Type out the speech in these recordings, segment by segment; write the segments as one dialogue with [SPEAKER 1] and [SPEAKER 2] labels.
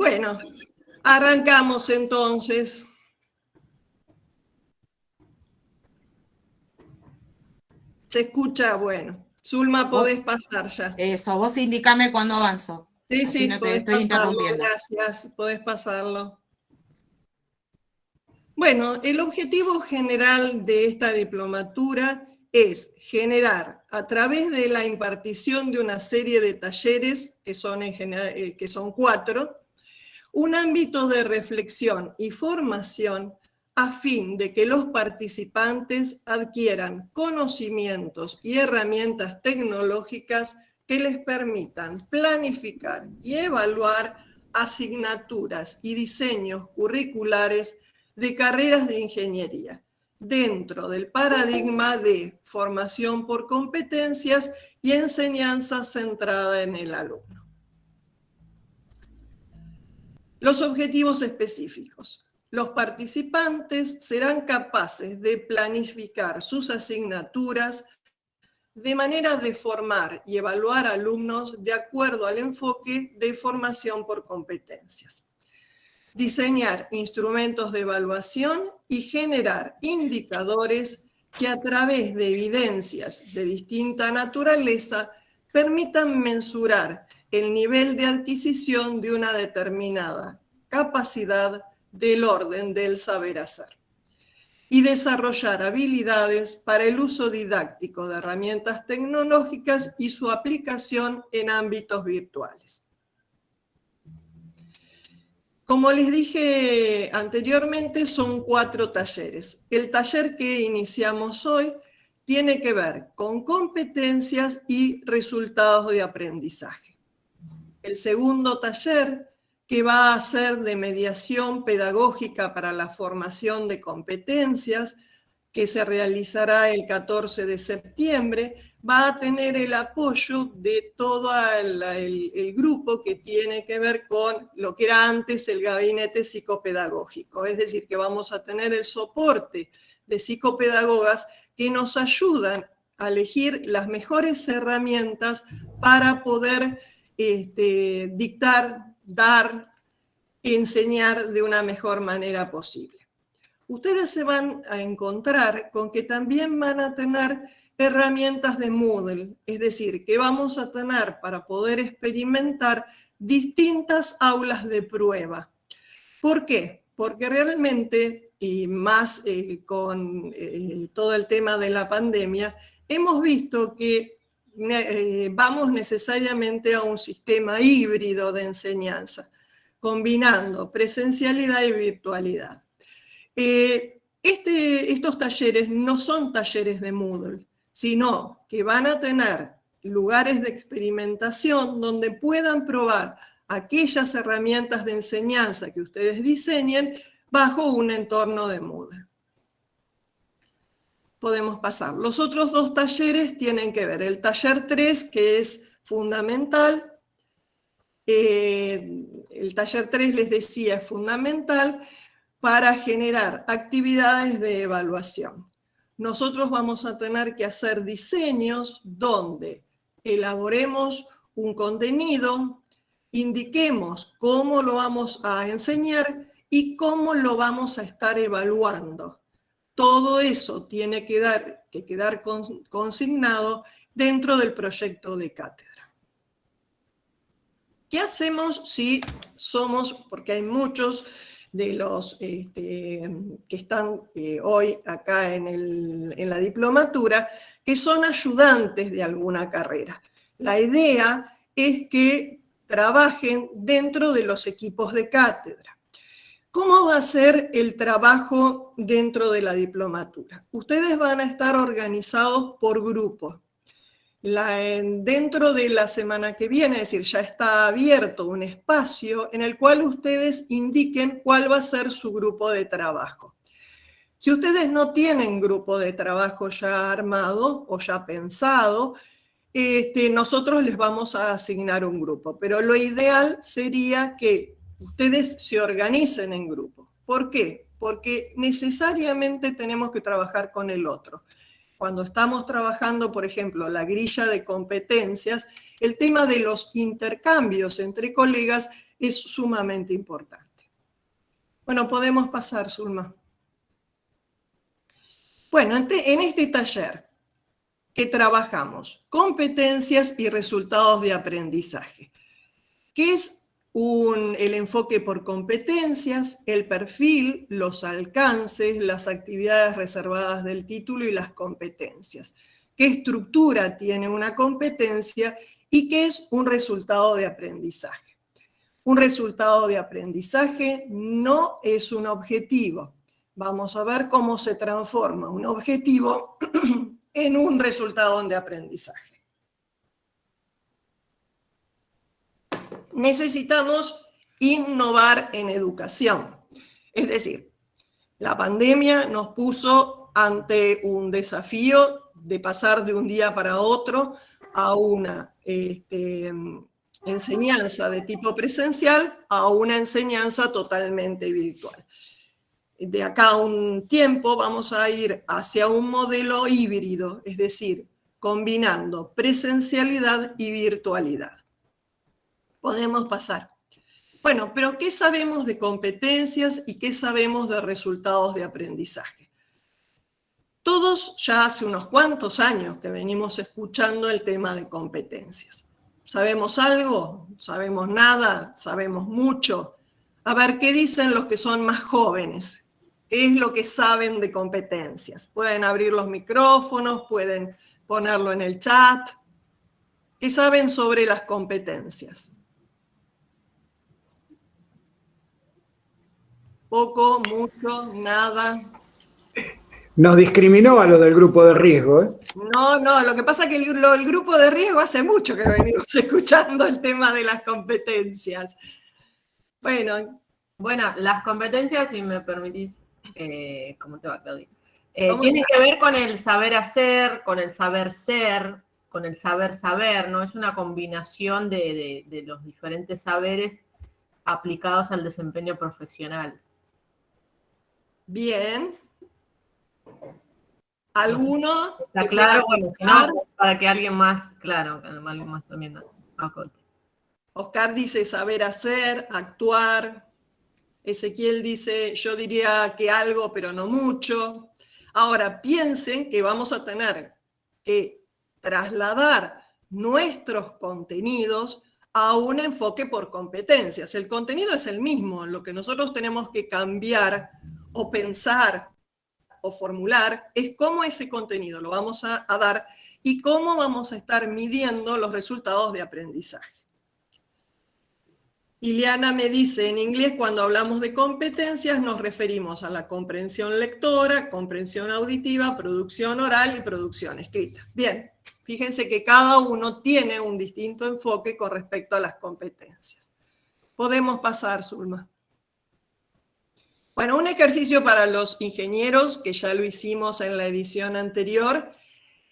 [SPEAKER 1] Bueno, arrancamos entonces. Se escucha, bueno. Zulma, podés pasar ya.
[SPEAKER 2] Eso, vos indicame cuándo avanzo.
[SPEAKER 1] Sí,
[SPEAKER 2] Así
[SPEAKER 1] sí,
[SPEAKER 2] no te
[SPEAKER 1] podés
[SPEAKER 2] estoy
[SPEAKER 1] pasarlo,
[SPEAKER 2] interrumpiendo.
[SPEAKER 1] gracias, podés pasarlo. Bueno, el objetivo general de esta diplomatura es generar, a través de la impartición de una serie de talleres, que son 4, un ámbito de reflexión y formación a fin de que los participantes adquieran conocimientos y herramientas tecnológicas que les permitan planificar y evaluar asignaturas y diseños curriculares de carreras de ingeniería, dentro del paradigma de formación por competencias y enseñanza centrada en el alumno. Los objetivos específicos. Los participantes serán capaces de planificar sus asignaturas de manera de formar y evaluar alumnos de acuerdo al enfoque de formación por competencias. Diseñar instrumentos de evaluación y generar indicadores que a través de evidencias de distinta naturaleza permitan mensurar el nivel de adquisición de una determinada capacidad del orden del saber hacer. Y desarrollar habilidades para el uso didáctico de herramientas tecnológicas y su aplicación en ámbitos virtuales. Como les dije anteriormente, son 4 talleres. El taller que iniciamos hoy tiene que ver con competencias y resultados de aprendizaje. El segundo taller, que va a ser de mediación pedagógica para la formación de competencias, que se realizará el 14 de septiembre, va a tener el apoyo de todo el grupo que tiene que ver con lo que era antes el gabinete psicopedagógico. Es decir, que vamos a tener el soporte de psicopedagogas que nos ayudan a elegir las mejores herramientas para poder dictar, dar, enseñar de una mejor manera posible. Ustedes se van a encontrar con que también van a tener herramientas de Moodle, es decir, que vamos a tener para poder experimentar distintas aulas de prueba. ¿Por qué? Porque realmente, y más con todo el tema de la pandemia, hemos visto que vamos necesariamente a un sistema híbrido de enseñanza, combinando presencialidad y virtualidad. Estos talleres no son talleres de Moodle, sino que van a tener lugares de experimentación donde puedan probar aquellas herramientas de enseñanza que ustedes diseñen bajo un entorno de Moodle. Podemos pasar. Los otros 2 talleres tienen que ver. El taller 3, que es fundamental. El taller 3, les decía, es fundamental para generar actividades de evaluación. Nosotros vamos a tener que hacer diseños donde elaboremos un contenido, indiquemos cómo lo vamos a enseñar y cómo lo vamos a estar evaluando. Todo eso tiene que quedar consignado dentro del proyecto de cátedra. ¿Qué hacemos si somos, porque hay muchos de los que están hoy acá en la diplomatura, que son ayudantes de alguna carrera? La idea es que trabajen dentro de los equipos de cátedra. ¿Cómo va a ser el trabajo dentro de la diplomatura? Ustedes van a estar organizados por grupos. Dentro de la semana que viene, es decir, ya está abierto un espacio en el cual ustedes indiquen cuál va a ser su grupo de trabajo. Si ustedes no tienen grupo de trabajo ya armado o ya pensado, nosotros les vamos a asignar un grupo, pero lo ideal sería que ustedes se organicen en grupo. ¿Por qué? Porque necesariamente tenemos que trabajar con el otro. Cuando estamos trabajando, por ejemplo, la grilla de competencias, el tema de los intercambios entre colegas es sumamente importante. Bueno, podemos pasar, Zulma. Bueno, en este taller que trabajamos competencias y resultados de aprendizaje, que es el enfoque por competencias, el perfil, los alcances, las actividades reservadas del título y las competencias. ¿Qué estructura tiene una competencia y qué es un resultado de aprendizaje? Un resultado de aprendizaje no es un objetivo. Vamos a ver cómo se transforma un objetivo en un resultado de aprendizaje. Necesitamos innovar en educación. Es decir, la pandemia nos puso ante un desafío de pasar de un día para otro a una enseñanza de tipo presencial a una enseñanza totalmente virtual. De acá a un tiempo vamos a ir hacia un modelo híbrido, es decir, combinando presencialidad y virtualidad. Podemos pasar. Bueno, pero ¿qué sabemos de competencias y qué sabemos de resultados de aprendizaje? Todos ya hace unos cuantos años que venimos escuchando el tema de competencias. ¿Sabemos algo? ¿Sabemos nada? ¿Sabemos mucho? A ver, ¿qué dicen los que son más jóvenes? ¿Qué es lo que saben de competencias? Pueden abrir los micrófonos, pueden ponerlo en el chat. ¿Qué saben sobre las competencias? Poco, mucho, nada.
[SPEAKER 3] Nos discriminó a los del grupo de riesgo, ¿eh?
[SPEAKER 1] No, lo que pasa es que el grupo de riesgo hace mucho que venimos escuchando el tema de las competencias. Bueno,
[SPEAKER 4] las competencias, si me permitís, ¿cómo te va, Claudia? Tienen que ver con el saber hacer, con el saber ser, con el saber saber, ¿no? Es una combinación de los diferentes saberes aplicados al desempeño profesional.
[SPEAKER 1] Bien. ¿Alguno?
[SPEAKER 4] ¿Está claro? Bueno, no, para que alguien más, claro, alguien más también acote.
[SPEAKER 1] Oscar dice saber hacer, actuar. Ezequiel dice, yo diría que algo, pero no mucho. Ahora, piensen que vamos a tener que trasladar nuestros contenidos a un enfoque por competencias. El contenido es el mismo, lo que nosotros tenemos que cambiar o pensar o formular es cómo ese contenido lo vamos a dar y cómo vamos a estar midiendo los resultados de aprendizaje. Ileana me dice, en inglés cuando hablamos de competencias nos referimos a la comprensión lectora, comprensión auditiva, producción oral y producción escrita. Bien, fíjense que cada uno tiene un distinto enfoque con respecto a las competencias. Podemos pasar, Zulma. Bueno, un ejercicio para los ingenieros, que ya lo hicimos en la edición anterior,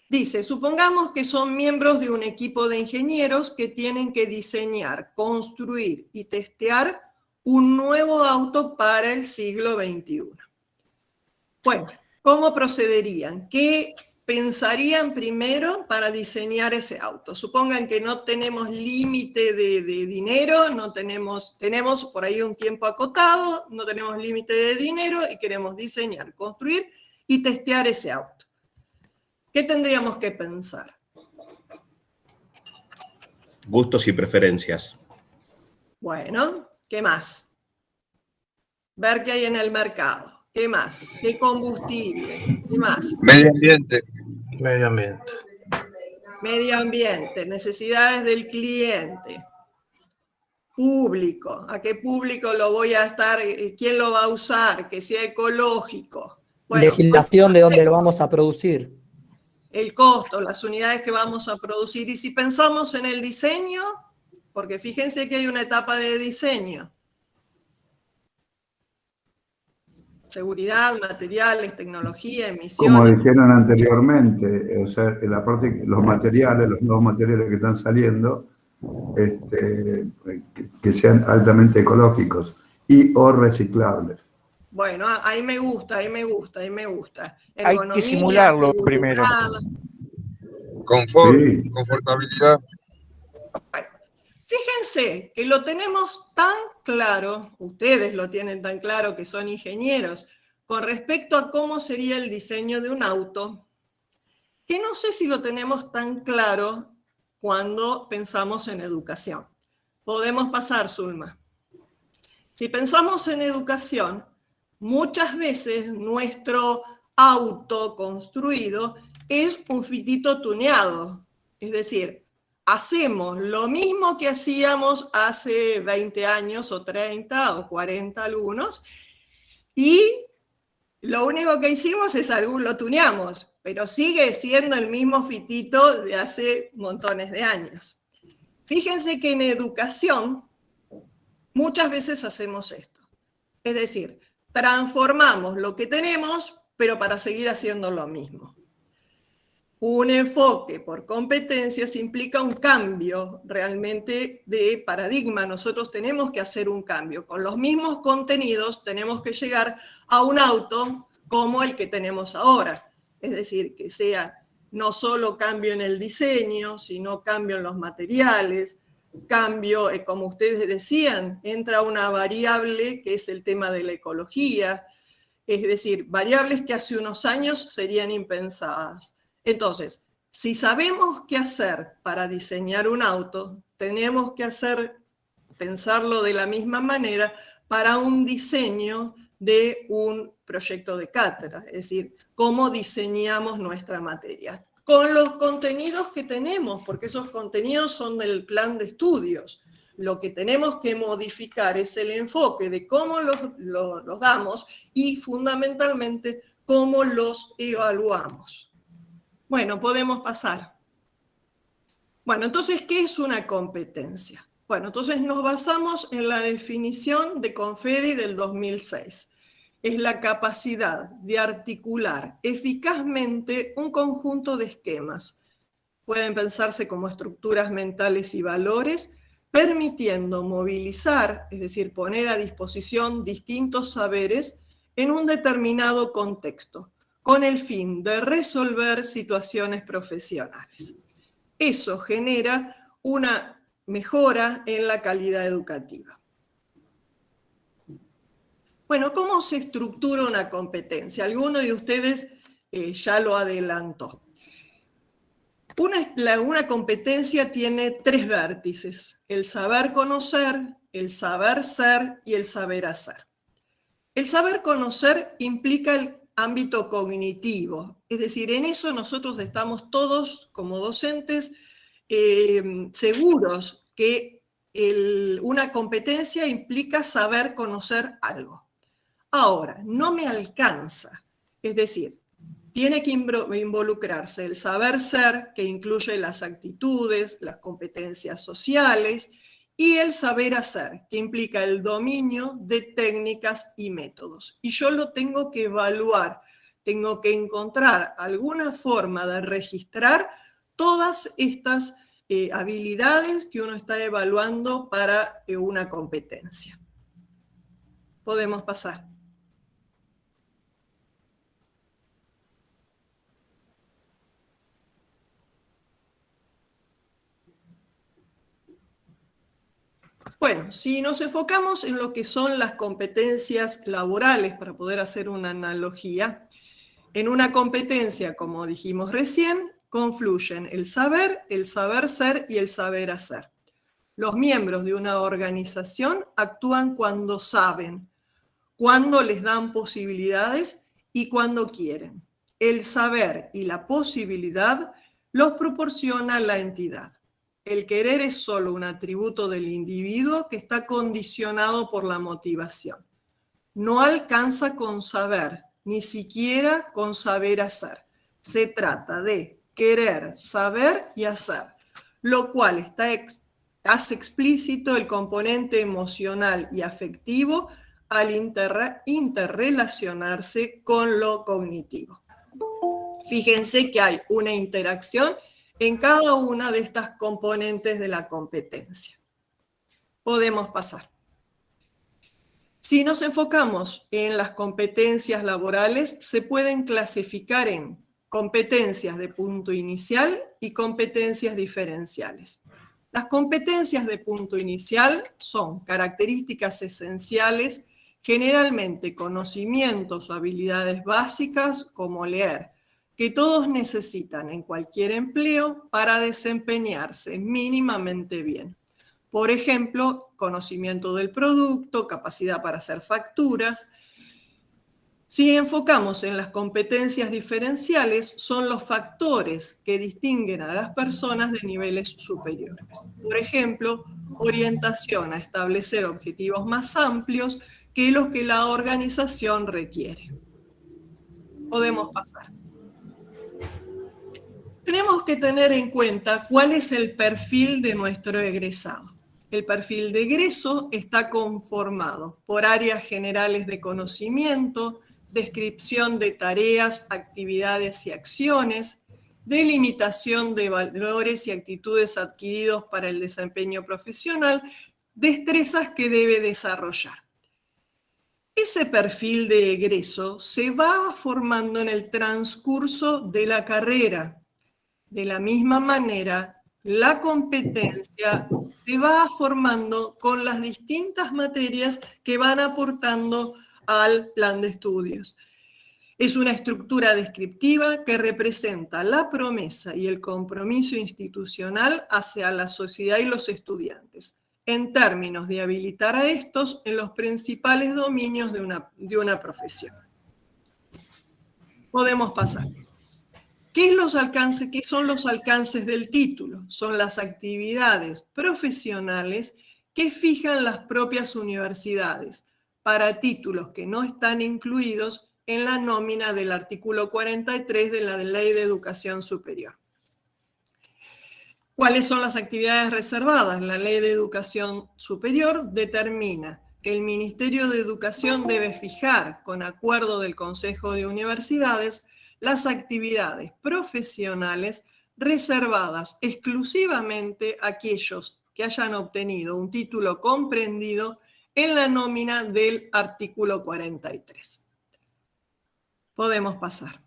[SPEAKER 1] dice, supongamos que son miembros de un equipo de ingenieros que tienen que diseñar, construir y testear un nuevo auto para el siglo XXI. Bueno, ¿cómo procederían? ¿Qué pensarían primero para diseñar ese auto? Supongan que no tenemos límite de dinero, tenemos por ahí un tiempo acotado, no tenemos límite de dinero y queremos diseñar, construir y testear ese auto. ¿Qué tendríamos que pensar?
[SPEAKER 5] Gustos y preferencias.
[SPEAKER 1] Bueno, ¿qué más? Ver qué hay en el mercado. ¿Qué más? ¿Qué combustible? ¿Qué más?
[SPEAKER 6] Medio ambiente.
[SPEAKER 7] Medio ambiente.
[SPEAKER 1] Medio ambiente, necesidades del cliente. Público, ¿a qué público lo voy a estar? ¿Quién lo va a usar? Que sea ecológico. Bueno,
[SPEAKER 8] legislación de dónde lo vamos a producir.
[SPEAKER 1] El costo, las unidades que vamos a producir. Y si pensamos en el diseño, porque fíjense que hay una etapa de diseño. Seguridad, materiales, tecnología, emisiones.
[SPEAKER 9] Como dijeron anteriormente, o sea, en la parte, los materiales, los nuevos materiales que están saliendo, que sean altamente ecológicos y o reciclables.
[SPEAKER 1] Bueno, ahí me gusta, ahí me gusta, ahí me gusta.
[SPEAKER 7] Hay que simularlo primero.
[SPEAKER 6] Confort,
[SPEAKER 9] Sí.
[SPEAKER 6] confortabilidad.
[SPEAKER 1] Bueno, Fíjense que lo tenemos tan claro, ustedes lo tienen tan claro que son ingenieros, con respecto a cómo sería el diseño de un auto, que no sé si lo tenemos tan claro cuando pensamos en educación. Podemos pasar, Zulma. Si pensamos en educación, muchas veces nuestro auto construido es un fitito tuneado, es decir, hacemos lo mismo que hacíamos hace 20 años o 30 o 40 algunos, y lo único que hicimos es lo tuneamos, pero sigue siendo el mismo fitito de hace montones de años. Fíjense que en educación muchas veces hacemos esto. Es decir, transformamos lo que tenemos, pero para seguir haciendo lo mismo. Un enfoque por competencias implica un cambio realmente de paradigma. Nosotros tenemos que hacer un cambio. Con los mismos contenidos tenemos que llegar a un auto como el que tenemos ahora. Es decir, que sea no solo cambio en el diseño, sino cambio en los materiales, cambio, como ustedes decían, entra una variable que es el tema de la ecología, es decir, variables que hace unos años serían impensadas. Entonces, si sabemos qué hacer para diseñar un auto, tenemos que pensarlo de la misma manera para un diseño de un proyecto de cátedra, es decir, cómo diseñamos nuestra materia. Con los contenidos que tenemos, porque esos contenidos son del plan de estudios. Lo que tenemos que modificar es el enfoque de cómo los damos y fundamentalmente cómo los evaluamos. Bueno, podemos pasar. Bueno, entonces, ¿qué es una competencia? Bueno, entonces nos basamos en la definición de Confedi del 2006. Es la capacidad de articular eficazmente un conjunto de esquemas. Pueden pensarse como estructuras mentales y valores, permitiendo movilizar, es decir, poner a disposición distintos saberes en un determinado contexto, con el fin de resolver situaciones profesionales. Eso genera una mejora en la calidad educativa. Bueno, ¿cómo se estructura una competencia? Alguno de ustedes ya lo adelantó. Una competencia tiene 3 vértices: el saber conocer, el saber ser y el saber hacer. El saber conocer implica el ámbito cognitivo, es decir, en eso nosotros estamos todos como docentes seguros que una competencia implica saber conocer algo. Ahora, no me alcanza, es decir, tiene que involucrarse el saber ser, que incluye las actitudes, las competencias sociales, y el saber hacer, que implica el dominio de técnicas y métodos. Y yo lo tengo que evaluar, tengo que encontrar alguna forma de registrar todas estas habilidades que uno está evaluando para una competencia. Podemos pasar. Bueno, si nos enfocamos en lo que son las competencias laborales, para poder hacer una analogía, en una competencia, como dijimos recién, confluyen el saber ser y el saber hacer. Los miembros de una organización actúan cuando saben, cuando les dan posibilidades y cuando quieren. El saber y la posibilidad los proporciona la entidad. El querer es solo un atributo del individuo que está condicionado por la motivación. No alcanza con saber, ni siquiera con saber hacer. Se trata de querer, saber y hacer, lo cual hace explícito el componente emocional y afectivo al interrelacionarse con lo cognitivo. Fíjense que hay una interacción en cada una de estas componentes de la competencia. Podemos pasar. Si nos enfocamos en las competencias laborales, se pueden clasificar en competencias de punto inicial y competencias diferenciales. Las competencias de punto inicial son características esenciales, generalmente conocimientos o habilidades básicas como leer, que todos necesitan en cualquier empleo para desempeñarse mínimamente bien. Por ejemplo, conocimiento del producto, capacidad para hacer facturas. Si enfocamos en las competencias diferenciales, son los factores que distinguen a las personas de niveles superiores. Por ejemplo, orientación a establecer objetivos más amplios que los que la organización requiere. Podemos pasar. Tenemos que tener en cuenta cuál es el perfil de nuestro egresado. El perfil de egreso está conformado por áreas generales de conocimiento, descripción de tareas, actividades y acciones, delimitación de valores y actitudes adquiridos para el desempeño profesional, destrezas que debe desarrollar. Ese perfil de egreso se va formando en el transcurso de la carrera. De la misma manera, la competencia se va formando con las distintas materias que van aportando al plan de estudios. Es una estructura descriptiva que representa la promesa y el compromiso institucional hacia la sociedad y los estudiantes, en términos de habilitar a estos en los principales dominios de una profesión. Podemos pasar. ¿Qué son los alcances del título? Son las actividades profesionales que fijan las propias universidades para títulos que no están incluidos en la nómina del artículo 43 de la Ley de Educación Superior. ¿Cuáles son las actividades reservadas? La Ley de Educación Superior determina que el Ministerio de Educación debe fijar, con acuerdo del Consejo de Universidades, las actividades profesionales reservadas exclusivamente a aquellos que hayan obtenido un título comprendido en la nómina del artículo 43. Podemos pasar.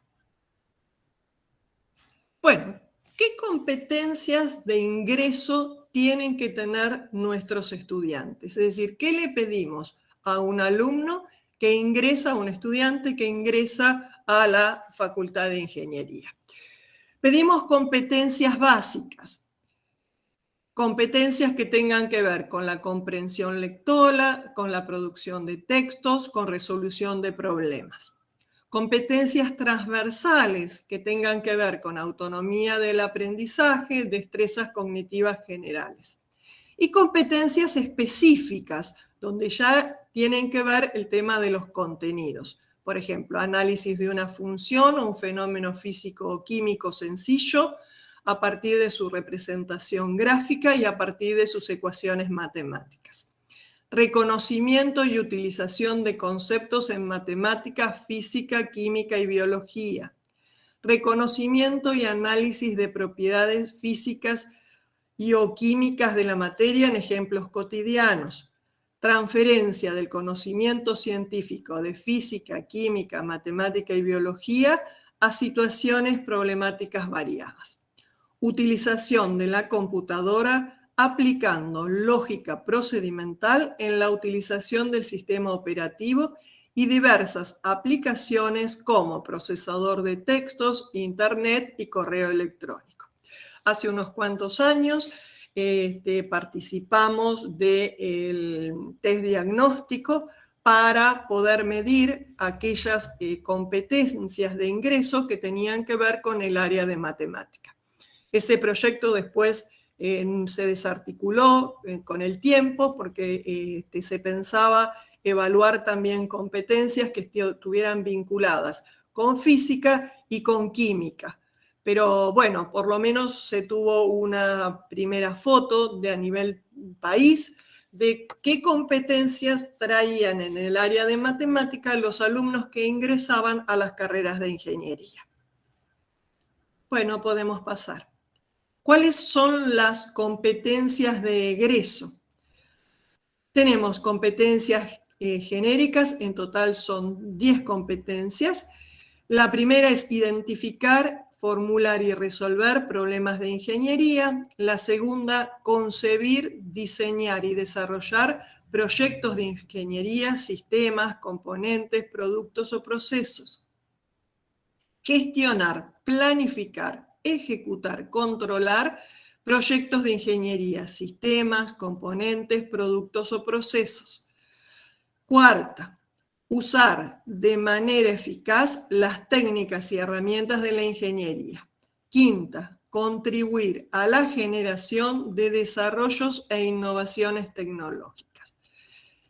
[SPEAKER 1] Bueno, ¿qué competencias de ingreso tienen que tener nuestros estudiantes? Es decir, ¿qué le pedimos a un alumno que ingresa, a un estudiante que ingresa a la Facultad de Ingeniería? Pedimos competencias básicas, competencias que tengan que ver con la comprensión lectora, con la producción de textos, con resolución de problemas. Competencias transversales que tengan que ver con autonomía del aprendizaje, destrezas cognitivas generales. Y competencias específicas, donde ya tienen que ver el tema de los contenidos. Por ejemplo, análisis de una función o un fenómeno físico o químico sencillo a partir de su representación gráfica y a partir de sus ecuaciones matemáticas. Reconocimiento y utilización de conceptos en matemática, física, química y biología. Reconocimiento y análisis de propiedades físicas y o químicas de la materia en ejemplos cotidianos. Transferencia del conocimiento científico de física, química, matemática y biología a situaciones problemáticas variadas. Utilización de la computadora aplicando lógica procedimental en la utilización del sistema operativo y diversas aplicaciones como procesador de textos, internet y correo electrónico. Hace unos cuantos años participamos del test diagnóstico para poder medir aquellas competencias de ingreso que tenían que ver con el área de matemática. Ese proyecto después se desarticuló con el tiempo porque se pensaba evaluar también competencias que estuvieran vinculadas con física y con química. Pero bueno, por lo menos se tuvo una primera foto a nivel país de qué competencias traían en el área de matemática los alumnos que ingresaban a las carreras de ingeniería. Bueno, podemos pasar. ¿Cuáles son las competencias de egreso? Tenemos competencias genéricas, en total son 10 competencias. La primera es identificar formular y resolver problemas de ingeniería. La segunda, concebir, diseñar y desarrollar proyectos de ingeniería, sistemas, componentes, productos o procesos. Gestionar, planificar, ejecutar, controlar proyectos de ingeniería, sistemas, componentes, productos o procesos. Cuarta, usar de manera eficaz las técnicas y herramientas de la ingeniería. Quinta, contribuir a la generación de desarrollos e innovaciones tecnológicas.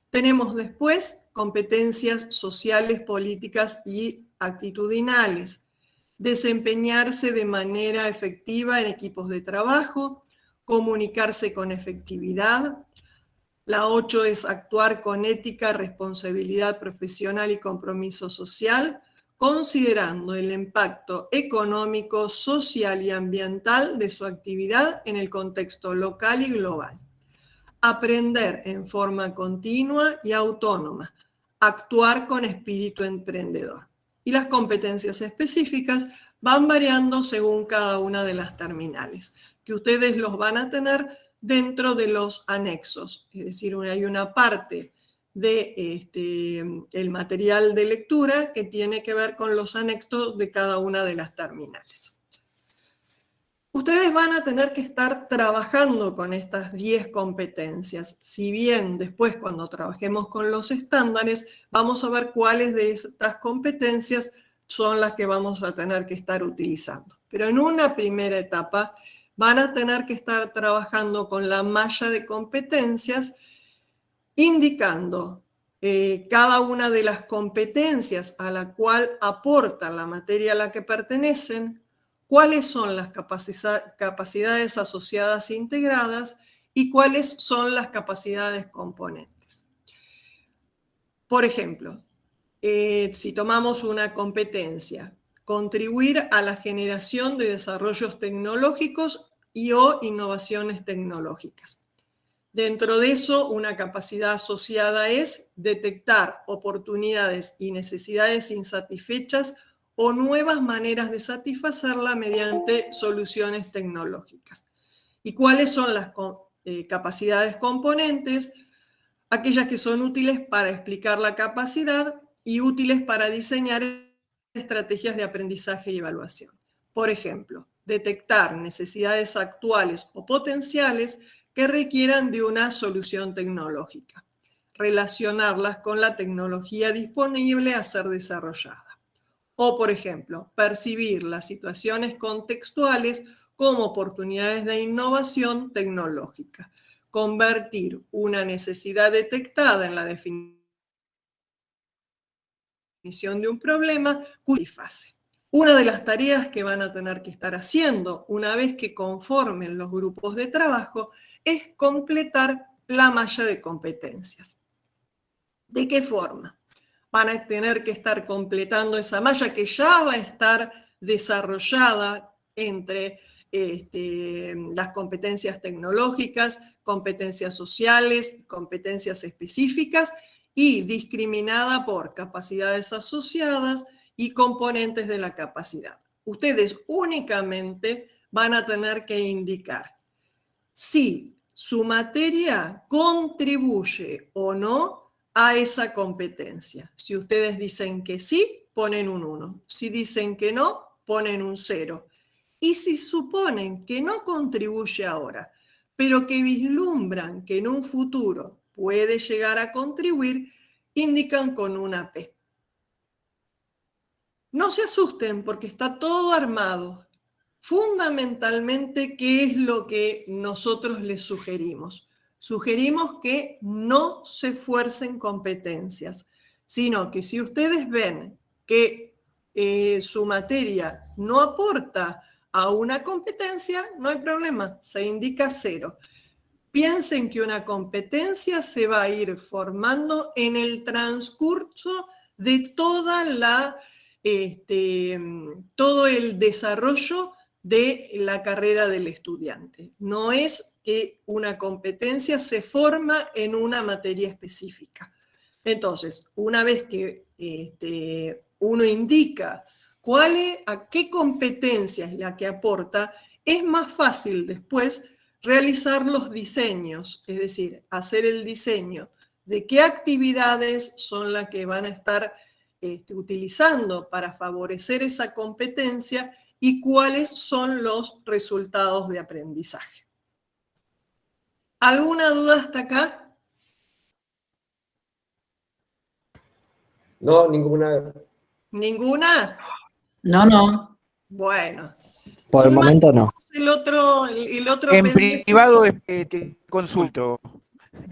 [SPEAKER 1] Tenemos después competencias sociales, políticas y actitudinales. Desempeñarse de manera efectiva en equipos de trabajo, comunicarse con efectividad. La 8 es actuar con ética, responsabilidad profesional y compromiso social, considerando el impacto económico, social y ambiental de su actividad en el contexto local y global. Aprender en forma continua y autónoma, actuar con espíritu emprendedor. Y las competencias específicas van variando según cada una de las terminales, que ustedes los van a tener dentro de los anexos. Es decir, hay una parte del material de lectura que tiene que ver con los anexos de cada una de las terminales. Ustedes van a tener que estar trabajando con estas 10 competencias. Si bien después cuando trabajemos con los estándares, vamos a ver cuáles de estas competencias son las que vamos a tener que estar utilizando. Pero en una primera etapa van a tener que estar trabajando con la malla de competencias, indicando cada una de las competencias a la cual aporta la materia a la que pertenecen, cuáles son las capacidades asociadas integradas y cuáles son las capacidades componentes. Por ejemplo, si tomamos una competencia, contribuir a la generación de desarrollos tecnológicos y o innovaciones tecnológicas. Dentro de eso, una capacidad asociada es detectar oportunidades y necesidades insatisfechas o nuevas maneras de satisfacerla mediante soluciones tecnológicas. ¿Y cuáles son las capacidades componentes? Aquellas que son útiles para explicar la capacidad y útiles para diseñar estrategias de aprendizaje y evaluación. Por ejemplo, detectar necesidades actuales o potenciales que requieran de una solución tecnológica, relacionarlas con la tecnología disponible a ser desarrollada. O, por ejemplo, percibir las situaciones contextuales como oportunidades de innovación tecnológica, convertir una necesidad detectada en la definición de un problema cuya fase. Una de las tareas que van a tener que estar haciendo una vez que conformen los grupos de trabajo es completar la malla de competencias. ¿De qué forma? Van a tener que estar completando esa malla que ya va a estar desarrollada entre las competencias tecnológicas, competencias sociales, competencias específicas y discriminada por capacidades asociadas y componentes de la capacidad. Ustedes únicamente van a tener que indicar si su materia contribuye o no a esa competencia. Si ustedes dicen que sí, ponen un 1. Si dicen que no, ponen un 0. Y si suponen que no contribuye ahora, pero que vislumbran que en un futuro puede llegar a contribuir, indican con una P. No se asusten porque está todo armado. Fundamentalmente, ¿qué es lo que nosotros les sugerimos? Sugerimos que no se fuercen competencias, sino que si ustedes ven que su materia no aporta a una competencia, no hay problema, se indica 0. Piensen que una competencia se va a ir formando en el transcurso de todo el desarrollo de la carrera del estudiante. No es que una competencia se forma en una materia específica. Entonces, una vez que uno indica a qué competencia es la que aporta, es más fácil después realizar los diseños, es decir, hacer el diseño de qué actividades son las que van a estar utilizando para favorecer esa competencia y cuáles son los resultados de aprendizaje. ¿Alguna duda hasta acá?
[SPEAKER 6] No, ninguna.
[SPEAKER 1] ¿Ninguna?
[SPEAKER 10] No.
[SPEAKER 1] Bueno.
[SPEAKER 8] Por el momento no.
[SPEAKER 1] El otro
[SPEAKER 7] En
[SPEAKER 1] pendiente.
[SPEAKER 7] privado te consulto.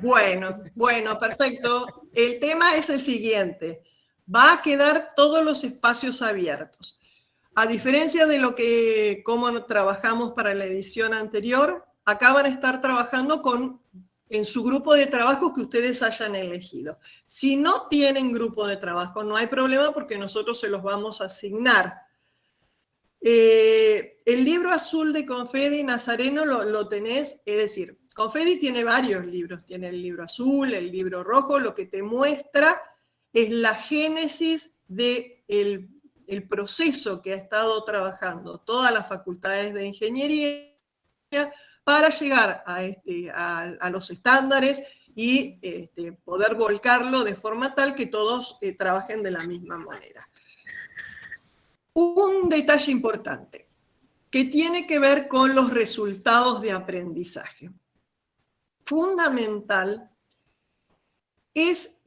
[SPEAKER 1] Bueno, perfecto. El tema es el siguiente. Va a quedar todos los espacios abiertos. A diferencia de cómo trabajamos para la edición anterior, acá van a estar trabajando en su grupo de trabajo que ustedes hayan elegido. Si no tienen grupo de trabajo, no hay problema porque nosotros se los vamos a asignar. El libro azul de Confedi Nazareno lo tenés, es decir, Confedi tiene varios libros, tiene el libro azul, el libro rojo, lo que te muestra es la génesis del proceso que ha estado trabajando todas las facultades de ingeniería para llegar a los estándares y poder volcarlo de forma tal que todos trabajen de la misma manera. Un detalle importante que tiene que ver con los resultados de aprendizaje. Fundamental es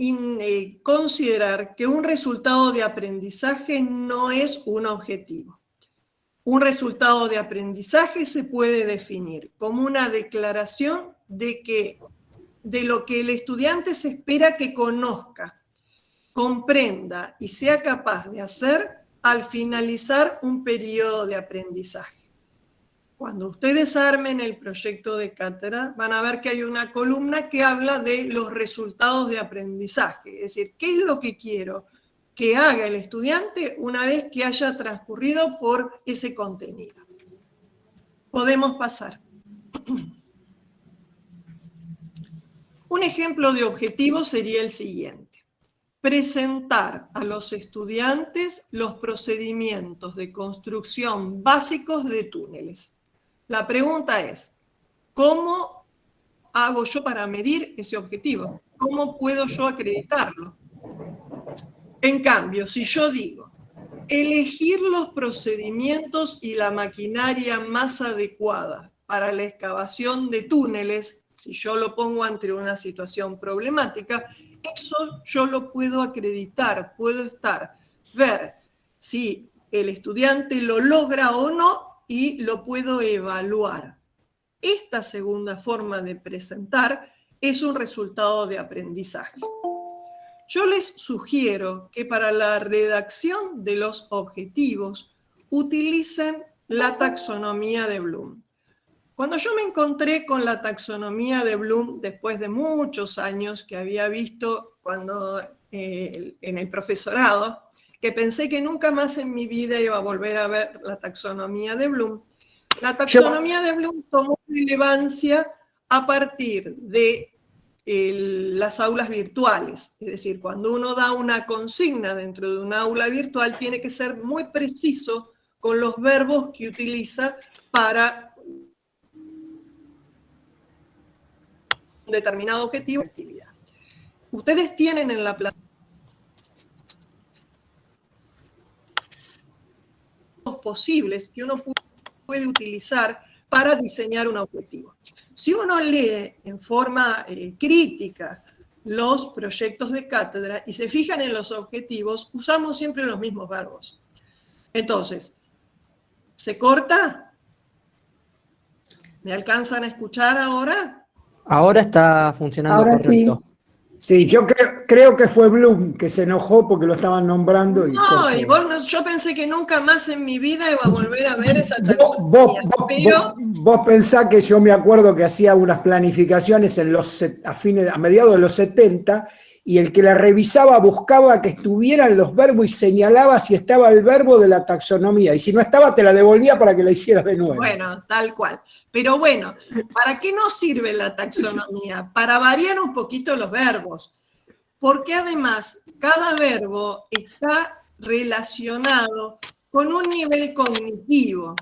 [SPEAKER 1] considerar que un resultado de aprendizaje no es un objetivo. Un resultado de aprendizaje se puede definir como una declaración de lo que el estudiante se espera que conozca, comprenda y sea capaz de hacer al finalizar un periodo de aprendizaje. Cuando ustedes armen el proyecto de cátedra, van a ver que hay una columna que habla de los resultados de aprendizaje, es decir, ¿qué es lo que quiero que haga el estudiante una vez que haya transcurrido por ese contenido? Podemos pasar. Un ejemplo de objetivo sería el siguiente. Presentar a los estudiantes los procedimientos de construcción básicos de túneles. La pregunta es, ¿cómo hago yo para medir ese objetivo? ¿Cómo puedo yo acreditarlo? En cambio, si yo digo, elegir los procedimientos y la maquinaria más adecuada para la excavación de túneles, si yo lo pongo ante una situación problemática, eso yo lo puedo acreditar, puedo ver si el estudiante lo logra o no y lo puedo evaluar. Esta segunda forma de presentar es un resultado de aprendizaje. Yo les sugiero que para la redacción de los objetivos utilicen la taxonomía de Bloom. Cuando yo me encontré con la taxonomía de Bloom, después de muchos años que había visto en el profesorado, que pensé que nunca más en mi vida iba a volver a ver la taxonomía de Bloom, la taxonomía de Bloom tomó relevancia a partir de las aulas virtuales. Es decir, cuando uno da una consigna dentro de una aula virtual, tiene que ser muy preciso con los verbos que utiliza para un determinado objetivo o actividad. Ustedes tienen en la plataforma posibles que uno puede utilizar para diseñar un objetivo. Si uno lee en forma crítica los proyectos de cátedra y se fijan en los objetivos, usamos siempre los mismos verbos. Entonces, ¿se corta? ¿Me alcanzan a escuchar ahora?
[SPEAKER 8] Ahora está funcionando correcto.
[SPEAKER 3] Sí, yo creo que fue Bloom que se enojó porque lo estaban nombrando.
[SPEAKER 1] No, y yo pensé que nunca más en mi vida iba a volver a ver esa taxonomía.
[SPEAKER 3] Vos pensás que yo me acuerdo que hacía unas planificaciones a mediados de los 70 y el que la revisaba buscaba que estuvieran los verbos y señalaba si estaba el verbo de la taxonomía. Y si no estaba, te la devolvía para que la hicieras de nuevo.
[SPEAKER 1] Bueno, tal cual. Pero bueno, ¿para qué nos sirve la taxonomía? Para variar un poquito los verbos. Porque además, cada verbo está relacionado con un nivel cognitivo.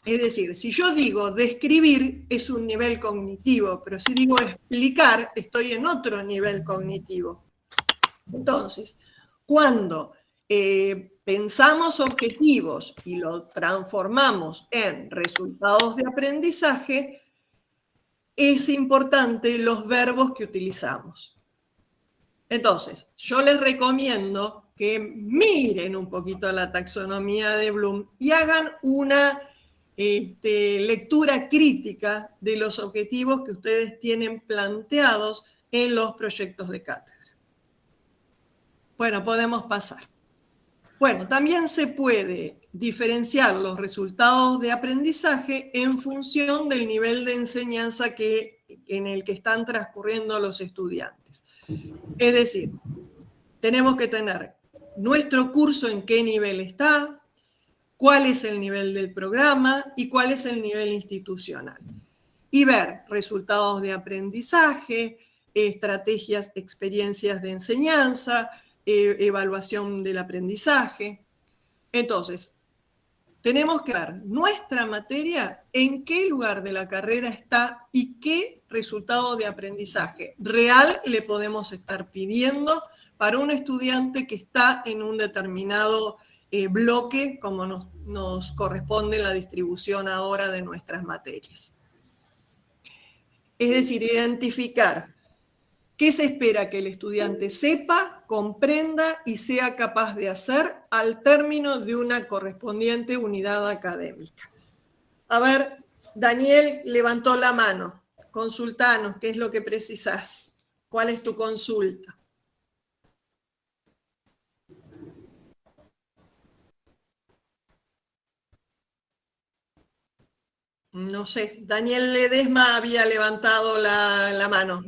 [SPEAKER 1] Es decir, si yo digo describir, es un nivel cognitivo, pero si digo explicar, estoy en otro nivel cognitivo. Entonces, cuando pensamos objetivos y lo transformamos en resultados de aprendizaje, es importante los verbos que utilizamos. Entonces, yo les recomiendo que miren un poquito la taxonomía de Bloom y hagan una lectura crítica de los objetivos que ustedes tienen planteados en los proyectos de cátedra. Bueno, podemos pasar. Bueno, también se puede diferenciar los resultados de aprendizaje en función del nivel de enseñanza en el que están transcurriendo los estudiantes. Es decir, tenemos que tener nuestro curso en qué nivel está, cuál es el nivel del programa y cuál es el nivel institucional. Y ver resultados de aprendizaje, estrategias, experiencias de enseñanza, evaluación del aprendizaje. Entonces, tenemos que ver nuestra materia, en qué lugar de la carrera está y qué resultado de aprendizaje real le podemos estar pidiendo para un estudiante que está en un determinado bloque, como nos corresponde la distribución ahora de nuestras materias. Es decir, identificar qué se espera que el estudiante sepa, comprenda y sea capaz de hacer al término de una correspondiente unidad académica. A ver, Daniel levantó la mano. Consultanos, ¿qué es lo que precisás? ¿Cuál es tu consulta? No sé, Daniel Ledesma había levantado la mano.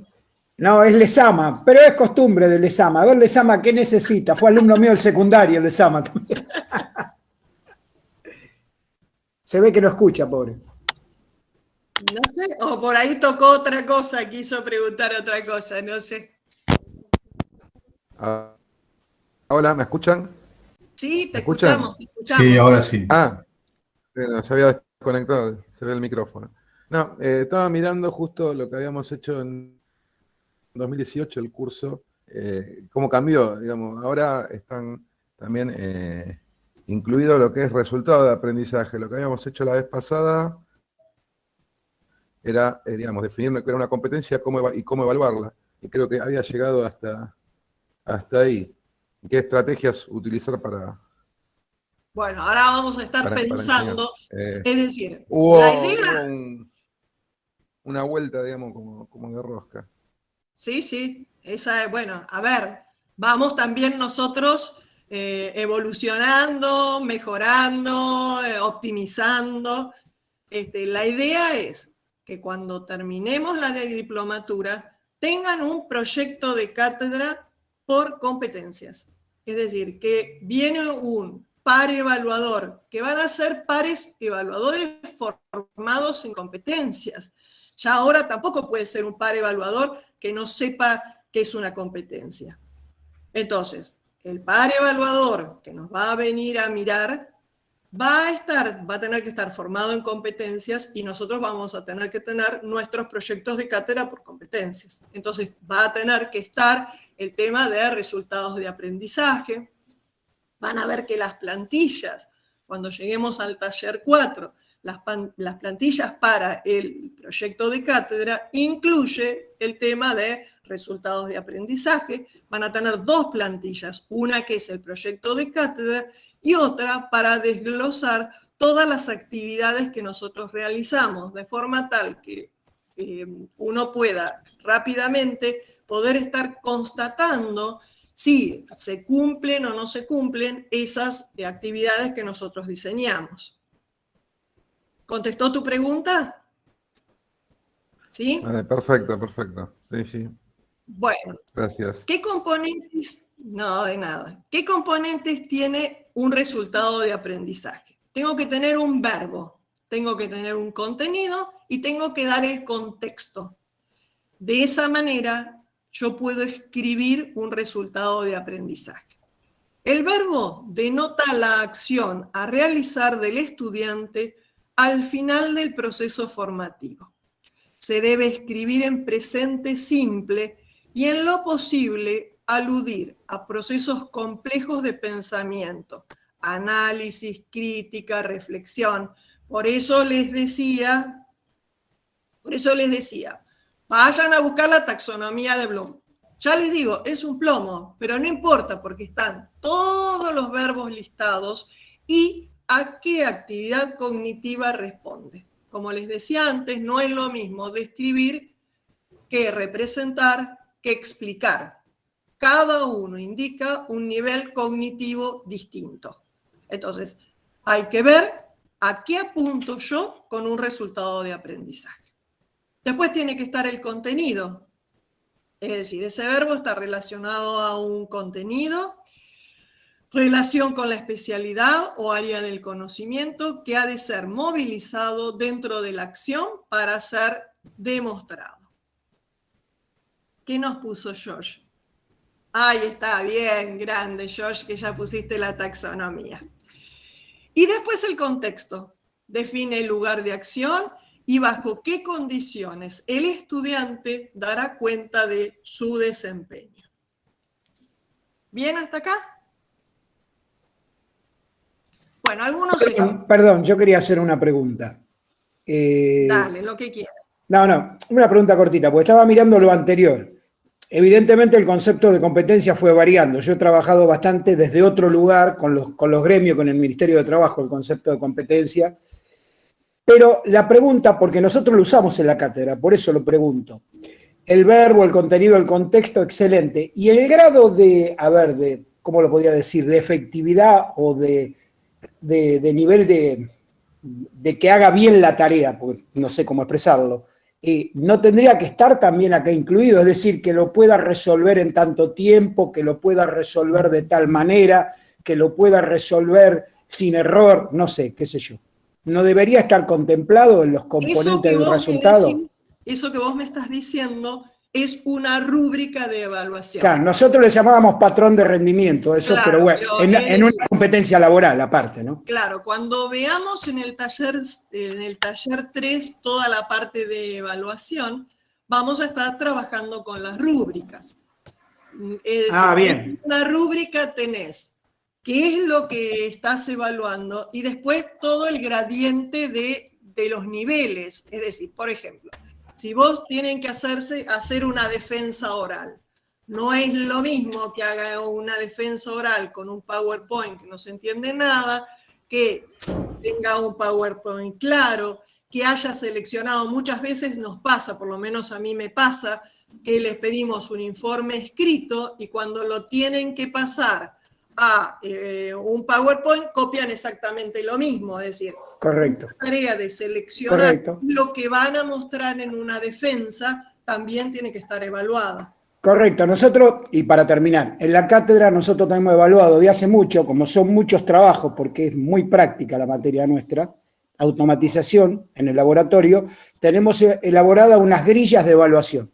[SPEAKER 3] No, es Lezama, pero es costumbre de Lezama. A ver, Lezama, ¿qué necesita? Fue alumno mío del secundario, Lezama también. Se ve que no escucha, pobre.
[SPEAKER 1] No sé, o por ahí tocó otra cosa, quiso preguntar otra cosa, no sé.
[SPEAKER 6] Hola, ¿me escuchan?
[SPEAKER 1] Sí, te
[SPEAKER 6] escuchan?
[SPEAKER 1] escuchamos, te escuchamos.
[SPEAKER 9] Sí, ahora sí.
[SPEAKER 6] Bueno, se había desconectado, se ve el micrófono. No, estaba mirando justo lo que habíamos hecho en 2018, el curso, cómo cambió, digamos. Ahora están también incluido lo que es resultado de aprendizaje. Lo que habíamos hecho la vez pasada era, digamos, definir lo que era una competencia y cómo evaluarla. Y creo que había llegado hasta ahí. ¿Qué estrategias utilizar para...?
[SPEAKER 1] Bueno, ahora vamos a estar pensando, es decir, la idea...
[SPEAKER 6] una vuelta, digamos, como de rosca.
[SPEAKER 1] Sí, esa es, bueno, a ver, vamos también nosotros evolucionando, mejorando, optimizando. La idea es que cuando terminemos la de diplomatura tengan un proyecto de cátedra por competencias. Es decir, que viene un par evaluador, que van a ser pares evaluadores formados en competencias. Ya ahora tampoco puede ser un par evaluador que no sepa qué es una competencia. Entonces, el par evaluador que nos va a venir a mirar va a tener que estar formado en competencias y nosotros vamos a tener que tener nuestros proyectos de cátedra por competencias. Entonces, va a tener que estar el tema de resultados de aprendizaje. Van a ver que las plantillas, cuando lleguemos al taller 4, las plantillas para el proyecto de cátedra incluye el tema de resultados de aprendizaje. Van a tener dos plantillas, una que es el proyecto de cátedra y otra para desglosar todas las actividades que nosotros realizamos, de forma tal que uno pueda rápidamente poder estar constatando si se cumplen o no se cumplen esas actividades que nosotros diseñamos. ¿Contestó tu pregunta? ¿Sí?
[SPEAKER 6] Perfecto. Sí.
[SPEAKER 1] Bueno.
[SPEAKER 6] Gracias.
[SPEAKER 1] ¿Qué componentes? No, de nada. ¿Qué componentes tiene un resultado de aprendizaje? Tengo que tener un verbo, tengo que tener un contenido y tengo que dar el contexto. De esa manera, yo puedo escribir un resultado de aprendizaje. El verbo denota la acción a realizar del estudiante al final del proceso formativo. Se debe escribir en presente simple y en lo posible aludir a procesos complejos de pensamiento, análisis, crítica, reflexión. Por eso les decía, vayan a buscar la taxonomía de Bloom. Ya les digo, es un plomo, pero no importa porque están todos los verbos listados y a qué actividad cognitiva responde. Como les decía antes, no es lo mismo describir que representar, que explicar. Cada uno indica un nivel cognitivo distinto. Entonces, hay que ver a qué apunto yo con un resultado de aprendizaje. Después tiene que estar el contenido. Es decir, ese verbo está relacionado a un contenido, relación con la especialidad o área del conocimiento que ha de ser movilizado dentro de la acción para ser demostrado. ¿Qué nos puso George? Ahí está, bien, grande George, que ya pusiste la taxonomía. Y después el contexto. Define el lugar de acción y bajo qué condiciones el estudiante dará cuenta de su desempeño. ¿Bien hasta acá? Bueno, algunos...
[SPEAKER 3] Perdón, yo quería hacer una pregunta.
[SPEAKER 1] Dale, lo que quieras.
[SPEAKER 3] No, una pregunta cortita, porque estaba mirando lo anterior. Evidentemente el concepto de competencia fue variando. Yo he trabajado bastante desde otro lugar, con los gremios, con el Ministerio de Trabajo, el concepto de competencia. Pero la pregunta, porque nosotros lo usamos en la cátedra, por eso lo pregunto. El verbo, el contenido, el contexto, excelente. Y el grado de ¿cómo lo podía decir? De efectividad o de nivel de que haga bien la tarea, porque no sé cómo expresarlo, no tendría que estar también acá incluido, es decir, que lo pueda resolver en tanto tiempo, que lo pueda resolver de tal manera, que lo pueda resolver sin error, no sé, qué sé yo. ¿No debería estar contemplado en los componentes del resultado?
[SPEAKER 1] Eso que vos me estás diciendo es una rúbrica de evaluación.
[SPEAKER 3] Claro, nosotros le llamábamos patrón de rendimiento, eso,
[SPEAKER 1] claro,
[SPEAKER 3] pero bueno, en una competencia laboral aparte, ¿no?
[SPEAKER 1] Claro, cuando veamos en el taller 3 toda la parte de evaluación, vamos a estar trabajando con las rúbricas. Es decir,
[SPEAKER 3] bien.
[SPEAKER 1] En una rúbrica tenés qué es lo que estás evaluando y después todo el gradiente de los niveles. Es decir, por ejemplo, si vos tienen que hacer una defensa oral, no es lo mismo que haga una defensa oral con un PowerPoint que no se entiende nada, que tenga un PowerPoint claro, que haya seleccionado. Muchas veces nos pasa, por lo menos a mí me pasa, que les pedimos un informe escrito y cuando lo tienen que pasar a un PowerPoint copian exactamente lo mismo, es decir,
[SPEAKER 3] correcto.
[SPEAKER 1] La tarea de seleccionar correcto. Lo que van a mostrar en una defensa también tiene que estar evaluada.
[SPEAKER 3] Correcto, nosotros, y para terminar, en la cátedra nosotros tenemos evaluado de hace mucho, como son muchos trabajos, porque es muy práctica la materia nuestra, automatización en el laboratorio, tenemos elaboradas unas grillas de evaluación.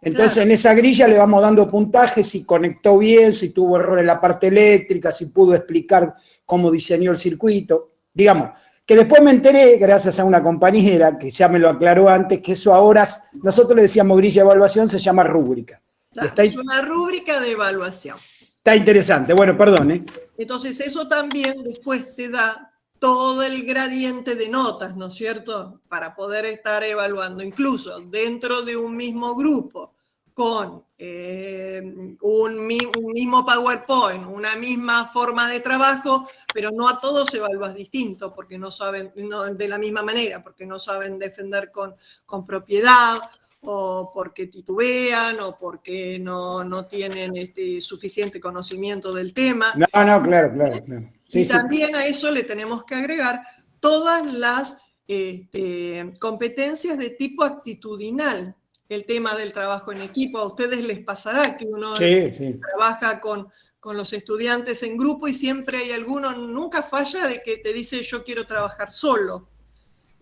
[SPEAKER 3] Entonces claro. En esa grilla le vamos dando puntajes, si conectó bien, si tuvo error en la parte eléctrica, si pudo explicar cómo diseñó el circuito, digamos. Que después me enteré, gracias a una compañera que ya me lo aclaró antes, que eso ahora, nosotros le decíamos grilla de evaluación, se llama rúbrica.
[SPEAKER 1] Claro, es una rúbrica de evaluación.
[SPEAKER 3] Está interesante, bueno, perdón.
[SPEAKER 1] Entonces eso también después te da todo el gradiente de notas, ¿no es cierto? Para poder estar evaluando, incluso dentro de un mismo grupo, con un mismo PowerPoint, una misma forma de trabajo, pero no a todos evalúas distinto, porque no saben, de la misma manera, porque no saben defender con propiedad, o porque titubean, o porque no tienen suficiente conocimiento del tema.
[SPEAKER 3] No, claro.
[SPEAKER 1] Sí, y también a eso le tenemos que agregar todas las competencias de tipo actitudinal. El tema del trabajo en equipo, a ustedes les pasará que uno trabaja con los estudiantes en grupo y siempre hay alguno, nunca falla de que te dice yo quiero trabajar solo.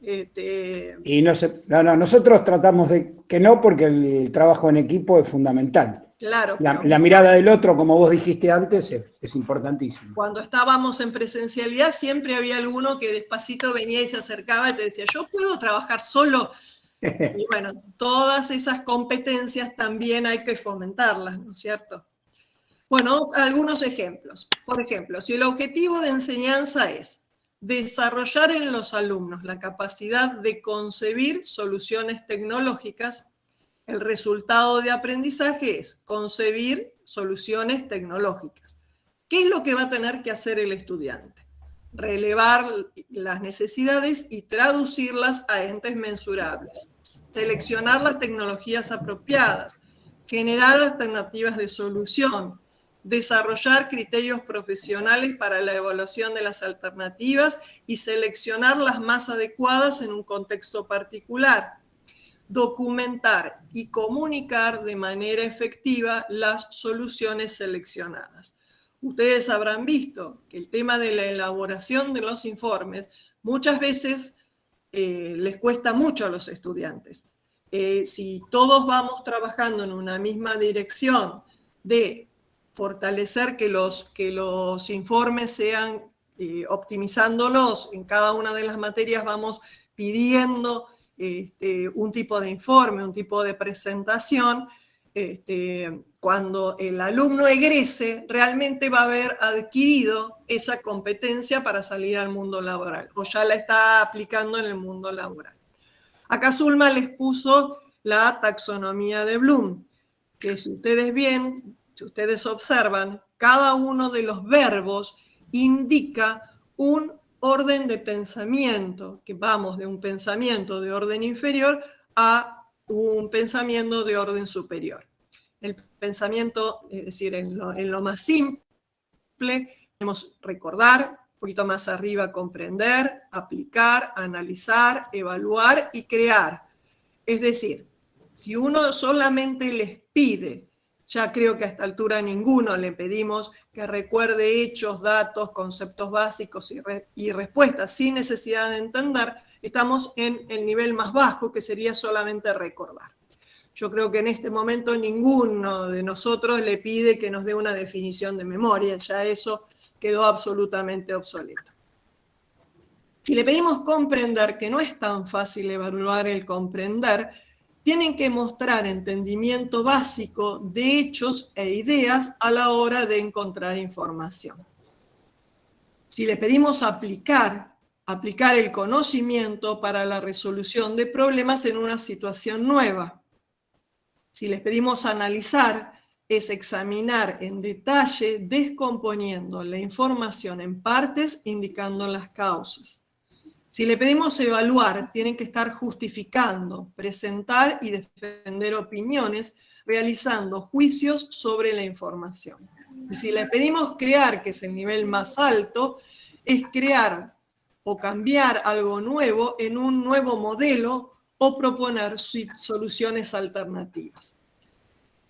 [SPEAKER 3] Y nosotros tratamos de que no, porque el trabajo en equipo es fundamental.
[SPEAKER 1] Claro.
[SPEAKER 3] La mirada del otro, como vos dijiste antes, es importantísima.
[SPEAKER 1] Cuando estábamos en presencialidad siempre había alguno que despacito venía y se acercaba y te decía, ¿yo puedo trabajar solo? Y bueno, todas esas competencias también hay que fomentarlas, ¿no es cierto? Bueno, algunos ejemplos. Por ejemplo, si el objetivo de enseñanza es desarrollar en los alumnos la capacidad de concebir soluciones tecnológicas, el resultado de aprendizaje es concebir soluciones tecnológicas. ¿Qué es lo que va a tener que hacer el estudiante? Relevar las necesidades y traducirlas a entes mensurables, seleccionar las tecnologías apropiadas, generar alternativas de solución, desarrollar criterios profesionales para la evaluación de las alternativas y seleccionar las más adecuadas en un contexto particular, documentar y comunicar de manera efectiva las soluciones seleccionadas. Ustedes habrán visto que el tema de la elaboración de los informes muchas veces les cuesta mucho a los estudiantes. Si todos vamos trabajando en una misma dirección de fortalecer que los informes sean, optimizándolos en cada una de las materias, vamos pidiendo un tipo de informe, un tipo de presentación, cuando el alumno egrese, realmente va a haber adquirido esa competencia para salir al mundo laboral, o ya la está aplicando en el mundo laboral. Acá Zulma les puso la taxonomía de Bloom, que si ustedes observan, cada uno de los verbos indica un orden de pensamiento, que vamos de un pensamiento de orden inferior a un pensamiento de orden superior. El pensamiento, es decir, en lo más simple, podemos recordar, un poquito más arriba comprender, aplicar, analizar, evaluar y crear. Es decir, si uno solamente les pide, ya creo que a esta altura ninguno le pedimos que recuerde hechos, datos, conceptos básicos y respuestas sin necesidad de entender, estamos en el nivel más bajo, que sería solamente recordar. Yo creo que en este momento ninguno de nosotros le pide que nos dé una definición de memoria, ya eso quedó absolutamente obsoleto. Si le pedimos comprender, que no es tan fácil evaluar el comprender, tienen que mostrar entendimiento básico de hechos e ideas a la hora de encontrar información. Si le pedimos aplicar el conocimiento para la resolución de problemas en una situación nueva. Si les pedimos analizar, es examinar en detalle, descomponiendo la información en partes, indicando las causas. Si le pedimos evaluar, tienen que estar justificando, presentar y defender opiniones, realizando juicios sobre la información. Y si le pedimos crear, que es el nivel más alto, es crear o cambiar algo nuevo en un nuevo modelo o proponer soluciones alternativas.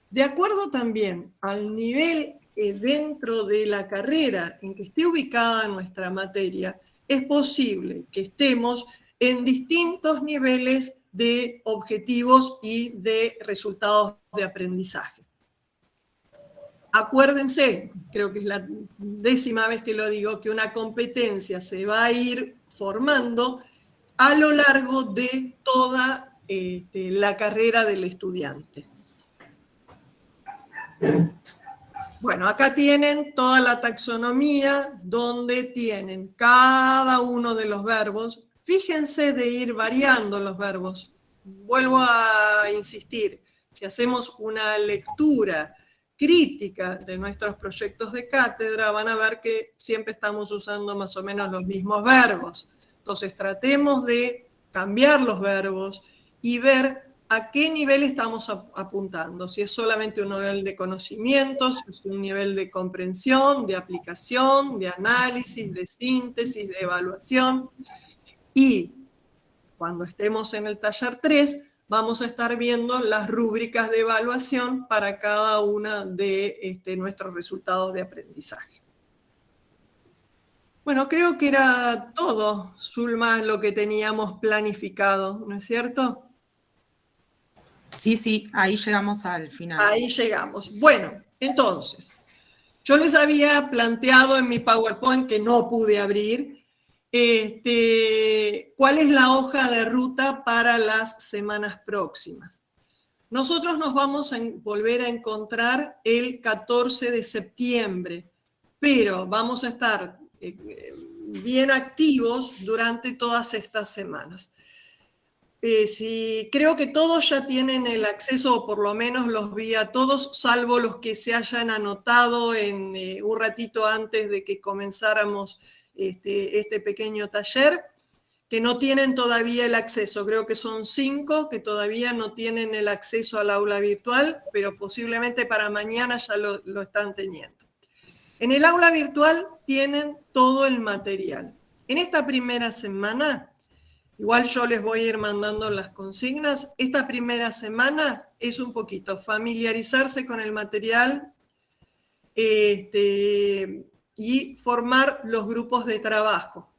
[SPEAKER 1] De acuerdo también al nivel dentro de la carrera en que esté ubicada nuestra materia, es posible que estemos en distintos niveles de objetivos y de resultados de aprendizaje. Acuérdense, creo que es la 10ª vez que lo digo, que una competencia se va a ir formando a lo largo de toda la carrera del estudiante. Bueno, acá tienen toda la taxonomía donde tienen cada uno de los verbos. Fíjense de ir variando los verbos. Vuelvo a insistir, si hacemos una lectura crítica de nuestros proyectos de cátedra, van a ver que siempre estamos usando más o menos los mismos verbos. Entonces tratemos de cambiar los verbos y ver a qué nivel estamos apuntando, si es solamente un nivel de conocimiento, si es un nivel de comprensión, de aplicación, de análisis, de síntesis, de evaluación. Y cuando estemos en el taller 3, vamos a estar viendo las rúbricas de evaluación para cada uno de nuestros resultados de aprendizaje. Bueno, creo que era todo, Zulma, lo que teníamos planificado, ¿no es cierto?
[SPEAKER 2] Sí, ahí llegamos al final.
[SPEAKER 1] Ahí llegamos. Bueno, entonces, yo les había planteado en mi PowerPoint, que no pude abrir, cuál es la hoja de ruta para las semanas próximas. Nosotros nos vamos a volver a encontrar el 14 de septiembre, pero vamos a estar bien activos durante todas estas semanas. Creo que todos ya tienen el acceso, o por lo menos los vi a todos, salvo los que se hayan anotado en un ratito antes de que comenzáramos este pequeño taller, que no tienen todavía el acceso. Creo que son 5 que todavía no tienen el acceso al aula virtual, pero posiblemente para mañana ya lo están teniendo. En el aula virtual tienen todo el material. En esta primera semana, igual yo les voy a ir mandando las consignas, esta primera semana es un poquito familiarizarse con el material y formar los grupos de trabajo.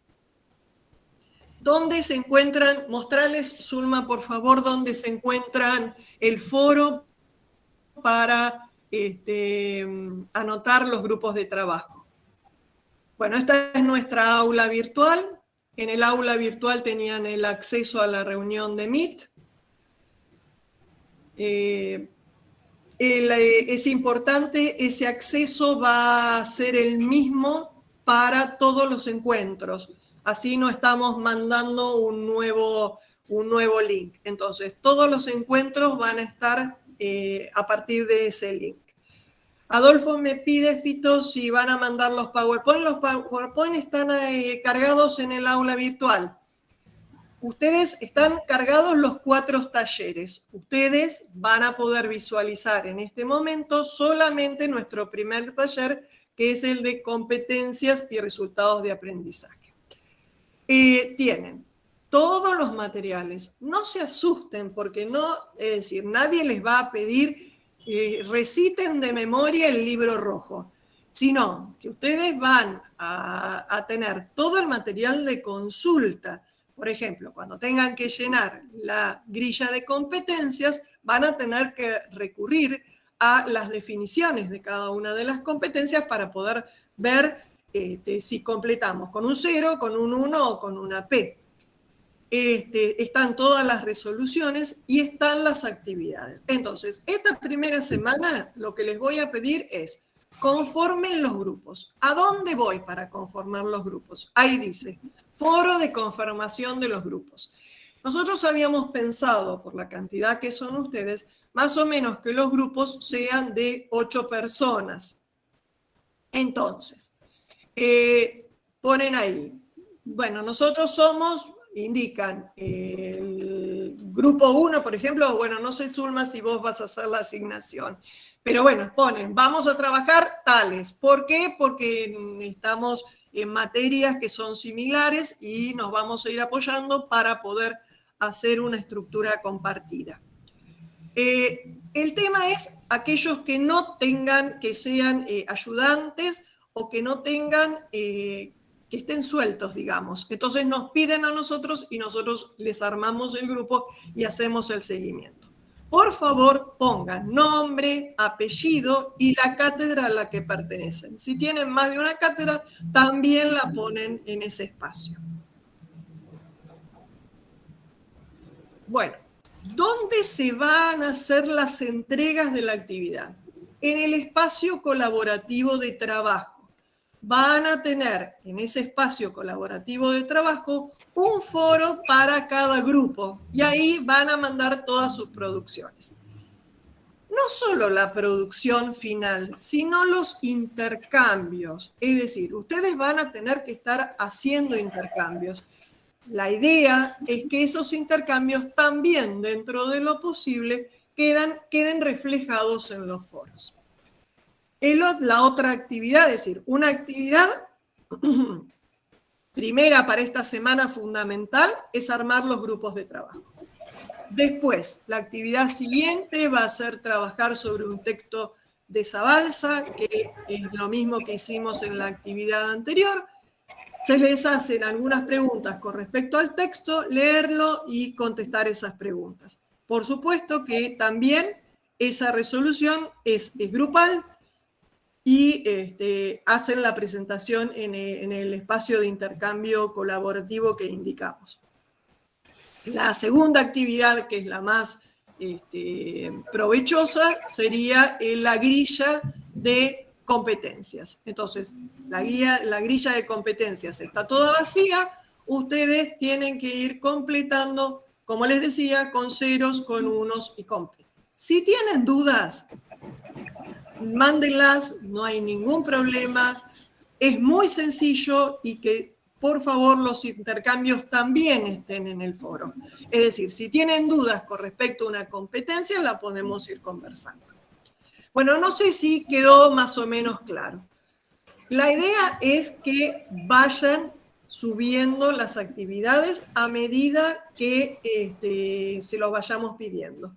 [SPEAKER 1] ¿Dónde se encuentran? Mostrarles, Zulma, por favor, dónde se encuentran el foro para anotar los grupos de trabajo. Bueno, esta es nuestra aula virtual. En el aula virtual tenían el acceso a la reunión de Meet. Es importante, ese acceso va a ser el mismo para todos los encuentros. Así no estamos mandando un nuevo link. Entonces, todos los encuentros van a estar a partir de ese link. Adolfo me pide, Fito, si van a mandar los PowerPoint. Los PowerPoint están cargados en el aula virtual. Ustedes están cargados los 4 talleres. Ustedes van a poder visualizar en este momento solamente nuestro primer taller, que es el de competencias y resultados de aprendizaje. Tienen todos los materiales. No se asusten porque nadie les va a pedir reciten de memoria el libro rojo, sino que ustedes van a tener todo el material de consulta. Por ejemplo, cuando tengan que llenar la grilla de competencias, van a tener que recurrir a las definiciones de cada una de las competencias para poder ver si completamos con un 0, con un 1 o con una P. Están todas las resoluciones y están las actividades. Entonces, esta primera semana lo que les voy a pedir es conformen los grupos. ¿A dónde voy para conformar los grupos? Ahí dice, foro de conformación de los grupos. Nosotros habíamos pensado, por la cantidad que son ustedes, más o menos que los grupos sean de 8 personas. Entonces, ponen ahí, bueno, nosotros somos, indican, el grupo 1, por ejemplo, bueno, no sé, Zulma, si vos vas a hacer la asignación, pero bueno, ponen, vamos a trabajar tales. ¿Por qué? Porque estamos en materias que son similares y nos vamos a ir apoyando para poder hacer una estructura compartida. El tema es aquellos que no tengan, que sean ayudantes o que no tengan, que estén sueltos, digamos. Entonces nos piden a nosotros y nosotros les armamos el grupo y hacemos el seguimiento. Por favor, pongan nombre, apellido y la cátedra a la que pertenecen. Si tienen más de una cátedra, también la ponen en ese espacio. Bueno, ¿dónde se van a hacer las entregas de la actividad? En el espacio colaborativo de trabajo. Van a tener en ese espacio colaborativo de trabajo un foro para cada grupo y ahí van a mandar todas sus producciones. No solo la producción final, sino los intercambios. Es decir, ustedes van a tener que estar haciendo intercambios. La idea es que esos intercambios también, dentro de lo posible, queden reflejados en los foros. La otra actividad, es decir, una actividad primera para esta semana fundamental es armar los grupos de trabajo. Después, la actividad siguiente va a ser trabajar sobre un texto de Zabalza, que es lo mismo que hicimos en la actividad anterior. Se les hacen algunas preguntas con respecto al texto, leerlo y contestar esas preguntas. Por supuesto que también esa resolución es grupal y hacen la presentación en el espacio de intercambio colaborativo que indicamos. La segunda actividad, que es la más provechosa, sería la grilla de competencias. Entonces, la grilla de competencias está toda vacía, ustedes tienen que ir completando, como les decía, con ceros, con unos y con P. Si tienen dudas, mándenlas, no hay ningún problema, es muy sencillo y que por favor los intercambios también estén en el foro. Es decir, si tienen dudas con respecto a una competencia, la podemos ir conversando. Bueno, no sé si quedó más o menos claro. La idea es que vayan subiendo las actividades a medida que se los vayamos pidiendo.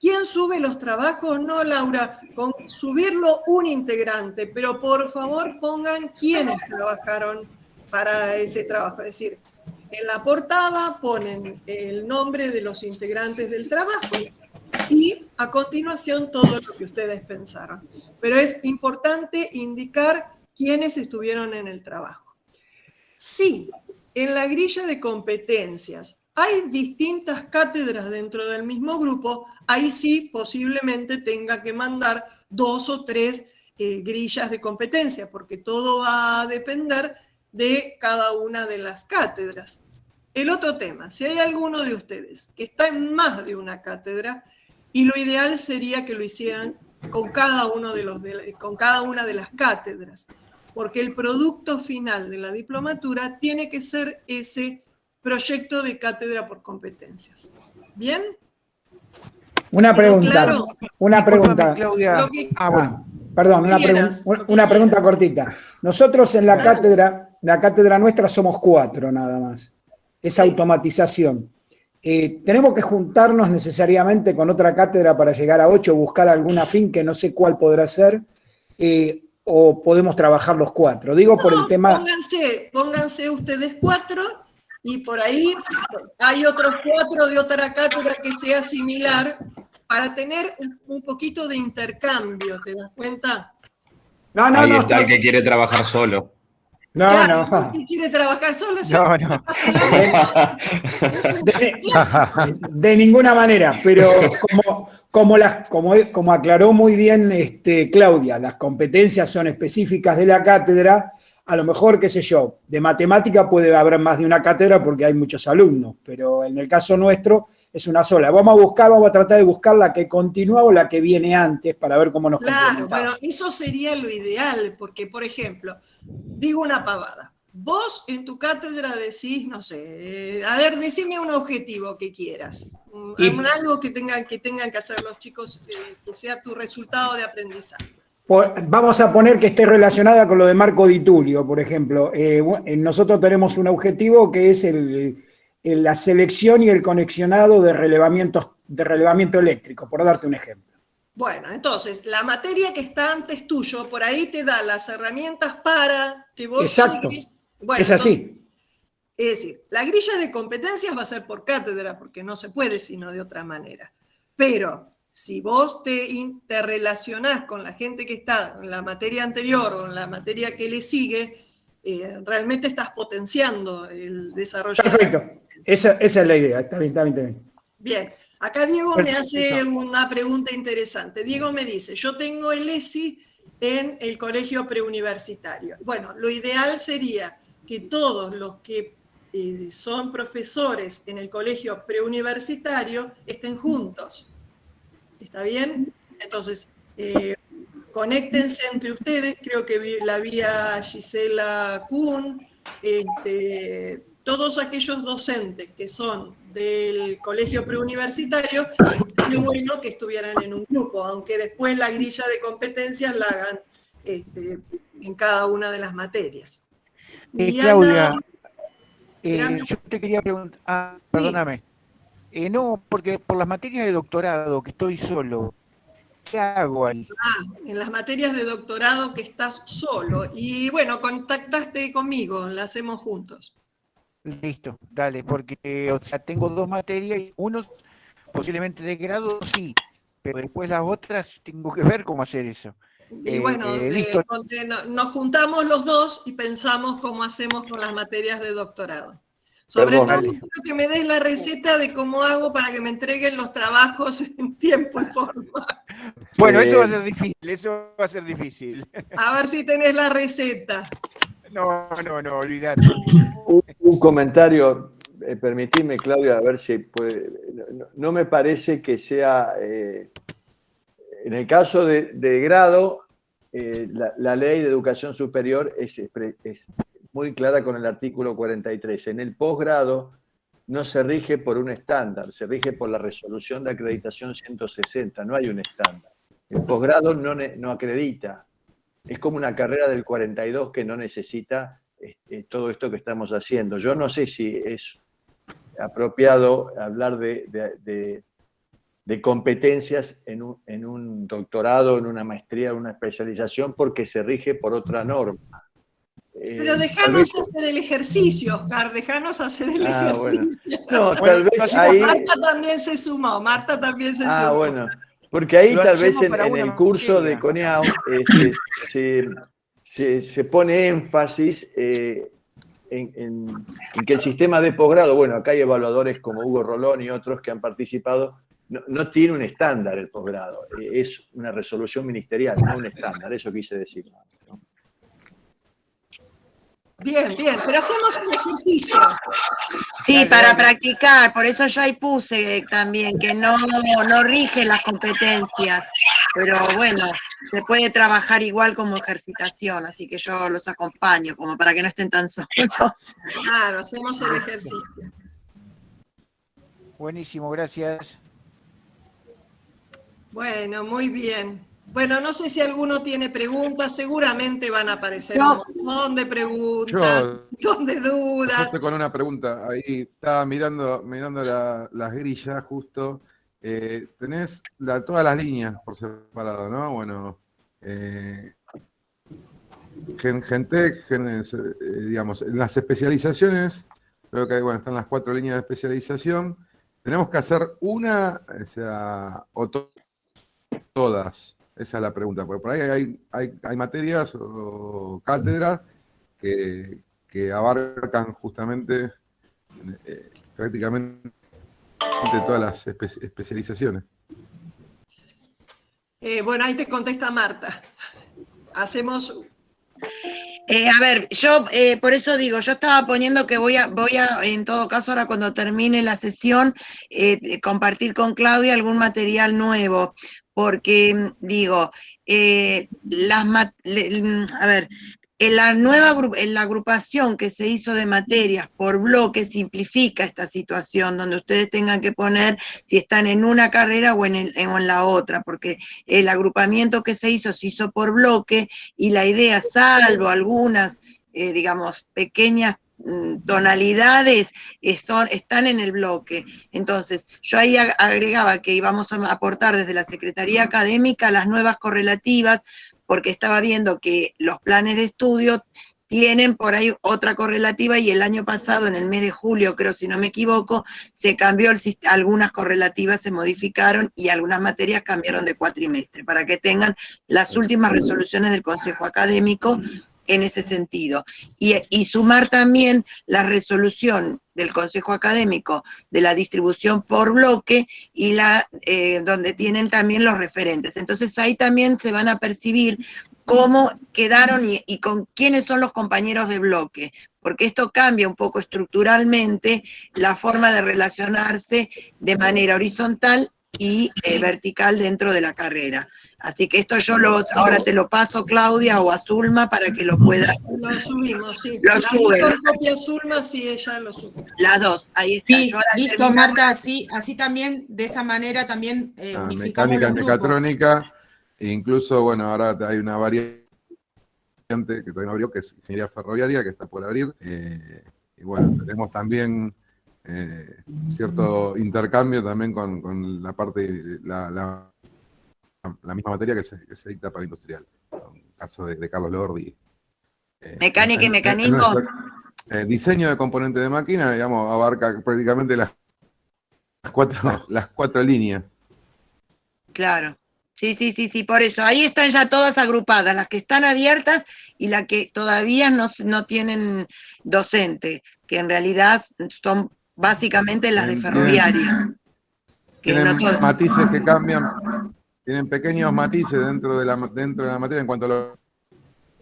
[SPEAKER 1] ¿Quién sube los trabajos? No, Laura, con subirlo un integrante, pero por favor pongan quiénes trabajaron para ese trabajo. Es decir, en la portada ponen el nombre de los integrantes del trabajo y a continuación todo lo que ustedes pensaron. Pero es importante indicar quiénes estuvieron en el trabajo. Sí, en la grilla de competencias hay distintas cátedras dentro del mismo grupo, ahí sí posiblemente tenga que mandar 2 o 3 grillas de competencia, porque todo va a depender de cada una de las cátedras. El otro tema, si hay alguno de ustedes que está en más de una cátedra, y lo ideal sería que lo hicieran con cada una de las cátedras, porque el producto final de la diplomatura tiene que ser ese proyecto de cátedra por competencias. ¿Bien?
[SPEAKER 3] Una pregunta.
[SPEAKER 1] Claro,
[SPEAKER 3] una pregunta.
[SPEAKER 7] Claudia.
[SPEAKER 3] Bueno. Perdón, una pregunta cortita. Nosotros en la cátedra nuestra somos 4 nada más. Es sí. Automatización. ¿Tenemos que juntarnos necesariamente con otra cátedra para llegar a 8, buscar alguna fin que no sé cuál podrá ser? ¿O podemos trabajar los 4? Digo por el tema...
[SPEAKER 1] Pónganse ustedes 4 y por ahí hay otros 4 de otra cátedra que sea similar para tener un poquito de intercambio, ¿te das cuenta?
[SPEAKER 5] Ahí está el que quiere trabajar solo.
[SPEAKER 1] Claro, el que quiere trabajar solo, no pasa nada.
[SPEAKER 3] De ninguna manera, pero como aclaró muy bien Claudia, las competencias son específicas de la cátedra. A lo mejor, qué sé yo, de matemática puede haber más de una cátedra porque hay muchos alumnos, pero en el caso nuestro es una sola. Vamos a tratar de buscar la que continúa o la que viene antes para ver cómo nos complementamos.
[SPEAKER 1] Claro, bueno, eso sería lo ideal, porque, por ejemplo, digo una pavada. Vos en tu cátedra decís, no sé, a ver, decime un objetivo que quieras. Algo que tengan que hacer los chicos, que sea tu resultado de aprendizaje.
[SPEAKER 3] Vamos a poner que esté relacionada con lo de Marco Di Tullio, por ejemplo. Nosotros tenemos un objetivo que es la selección y el conexionado de relevamiento eléctrico, por darte un ejemplo.
[SPEAKER 1] Bueno, entonces, la materia que está antes tuyo, por ahí te da las herramientas para que vos...
[SPEAKER 3] Exacto,
[SPEAKER 1] bueno,
[SPEAKER 3] es así.
[SPEAKER 1] Entonces, es decir, la grilla de competencias va a ser por cátedra, porque no se puede sino de otra manera. Pero si vos te relacionás con la gente que está en la materia anterior o en la materia que le sigue, realmente estás potenciando el desarrollo.
[SPEAKER 3] Perfecto, esa es la idea, está bien.
[SPEAKER 1] Bien, acá Diego me hace una pregunta interesante. Diego me dice, yo tengo el ESI en el colegio preuniversitario. Bueno, lo ideal sería que todos los que son profesores en el colegio preuniversitario estén juntos. ¿Está bien? Entonces, conéctense entre ustedes, creo que la vía Gisela Kuhn, todos aquellos docentes que son del colegio preuniversitario, es muy bueno que estuvieran en un grupo, aunque después la grilla de competencias la hagan en cada una de las materias.
[SPEAKER 7] Claudia, yo te quería preguntar, perdóname. No, porque por las materias de doctorado que estoy solo, ¿qué hago ahí?
[SPEAKER 1] En las materias de doctorado que estás solo. Y bueno, contactaste conmigo, la hacemos juntos.
[SPEAKER 7] Listo, dale, porque o sea, tengo 2 materias y uno posiblemente de grado sí, pero después las otras tengo que ver cómo hacer eso.
[SPEAKER 1] Y bueno,
[SPEAKER 7] listo.
[SPEAKER 1] nos juntamos los dos y pensamos cómo hacemos con las materias de doctorado. Sobre todo quiero que me des la receta de cómo hago para que me entreguen los trabajos en tiempo y forma.
[SPEAKER 7] Bueno, eso va a ser difícil, eso va a ser difícil.
[SPEAKER 1] A ver si tenés la receta.
[SPEAKER 7] No, olvidate.
[SPEAKER 10] Un comentario, permitidme, Claudia, a ver si puede. No me parece que sea. En el caso de grado, la ley de educación superior es muy clara con el artículo 43. En el posgrado no se rige por un estándar, se rige por la resolución de acreditación 160, no hay un estándar. El posgrado no acredita. Es como una carrera del 42 que no necesita todo esto que estamos haciendo. Yo no sé si es apropiado hablar de competencias en un doctorado, en una maestría, en una especialización, porque se rige por otra norma.
[SPEAKER 1] Pero dejanos hacer el ejercicio, Oscar, dejanos hacer el ejercicio.
[SPEAKER 10] Bueno. No, tal vez ahí...
[SPEAKER 1] Marta también se sumó,
[SPEAKER 10] bueno, porque ahí tal vez en el curso de CONEAU se pone énfasis en que el sistema de posgrado, bueno, acá hay evaluadores como Hugo Rolón y otros que han participado, no tiene un estándar el posgrado, es una resolución ministerial, no un estándar, eso quise decir, ¿no?
[SPEAKER 1] Bien, pero hacemos un ejercicio.
[SPEAKER 11] Sí, para practicar, por eso yo ahí puse también que no rige las competencias, pero bueno, se puede trabajar igual como ejercitación, así que yo los acompaño, como para que no estén tan solos.
[SPEAKER 1] Claro, hacemos el ejercicio.
[SPEAKER 7] Buenísimo, gracias.
[SPEAKER 1] Bueno, muy bien. Bueno, no sé si alguno tiene preguntas, seguramente van a aparecer un montón de preguntas, un montón de dudas.
[SPEAKER 6] Yo estoy con una pregunta, ahí estaba mirando las grillas justo. Tenés todas las líneas por separado, ¿no? Bueno, Gentec, digamos, en las especializaciones, creo que están las 4 líneas de especialización. Tenemos que hacer una, o sea, todas. Esa es la pregunta, porque por ahí hay materias o cátedras que abarcan justamente prácticamente todas las especializaciones.
[SPEAKER 1] Bueno, ahí te contesta Marta. Hacemos...
[SPEAKER 11] A ver, yo por eso digo, yo estaba poniendo que voy a, en todo caso, ahora cuando termine la sesión, compartir con Claudia algún material nuevo, porque digo, en la agrupación que se hizo de materias por bloque simplifica esta situación, donde ustedes tengan que poner si están en una carrera o en la otra, porque el agrupamiento que se hizo por bloque, y la idea, salvo algunas, digamos, pequeñas tonalidades, están en el bloque. Entonces, yo ahí agregaba que íbamos a aportar desde la Secretaría Académica las nuevas correlativas, porque estaba viendo que los planes de estudio tienen por ahí otra correlativa, y el año pasado, en el mes de julio, creo, si no me equivoco, se cambió algunas correlativas se modificaron y algunas materias cambiaron de cuatrimestre, para que tengan las últimas resoluciones del Consejo Académico en ese sentido. Y sumar también la resolución del Consejo Académico de la distribución por bloque y donde tienen también los referentes. Entonces ahí también se van a percibir cómo quedaron y con quiénes son los compañeros de bloque, porque esto cambia un poco estructuralmente la forma de relacionarse de manera horizontal y vertical dentro de la carrera. Así que esto yo ahora te lo paso, Claudia, o a Zulma, para que lo pueda...
[SPEAKER 1] Lo subimos, sí.
[SPEAKER 11] Lo suben.
[SPEAKER 1] La copia Zulma, sí, ella lo sube.
[SPEAKER 11] Las dos, ahí está.
[SPEAKER 2] Sí, listo, Marta, así también, de esa manera también unificamos
[SPEAKER 6] mecánica,
[SPEAKER 2] los grupos.
[SPEAKER 6] mecatrónica, e incluso, bueno, ahora hay una variante que todavía no abrió, que es ingeniería ferroviaria, que está por abrir, y bueno, tenemos también cierto intercambio también con la parte, la misma materia que se dicta para industrial, en el caso de Carlos Lordi.
[SPEAKER 11] Mecánica y mecanismo.
[SPEAKER 6] Diseño de componentes de máquina, digamos, abarca prácticamente las cuatro líneas.
[SPEAKER 11] Claro. Sí, por eso. Ahí están ya todas agrupadas, las que están abiertas y las que todavía no tienen docente, que en realidad son básicamente las de ferroviaria.
[SPEAKER 6] Tienen matices que cambian, tienen pequeños matices dentro de la materia en cuanto a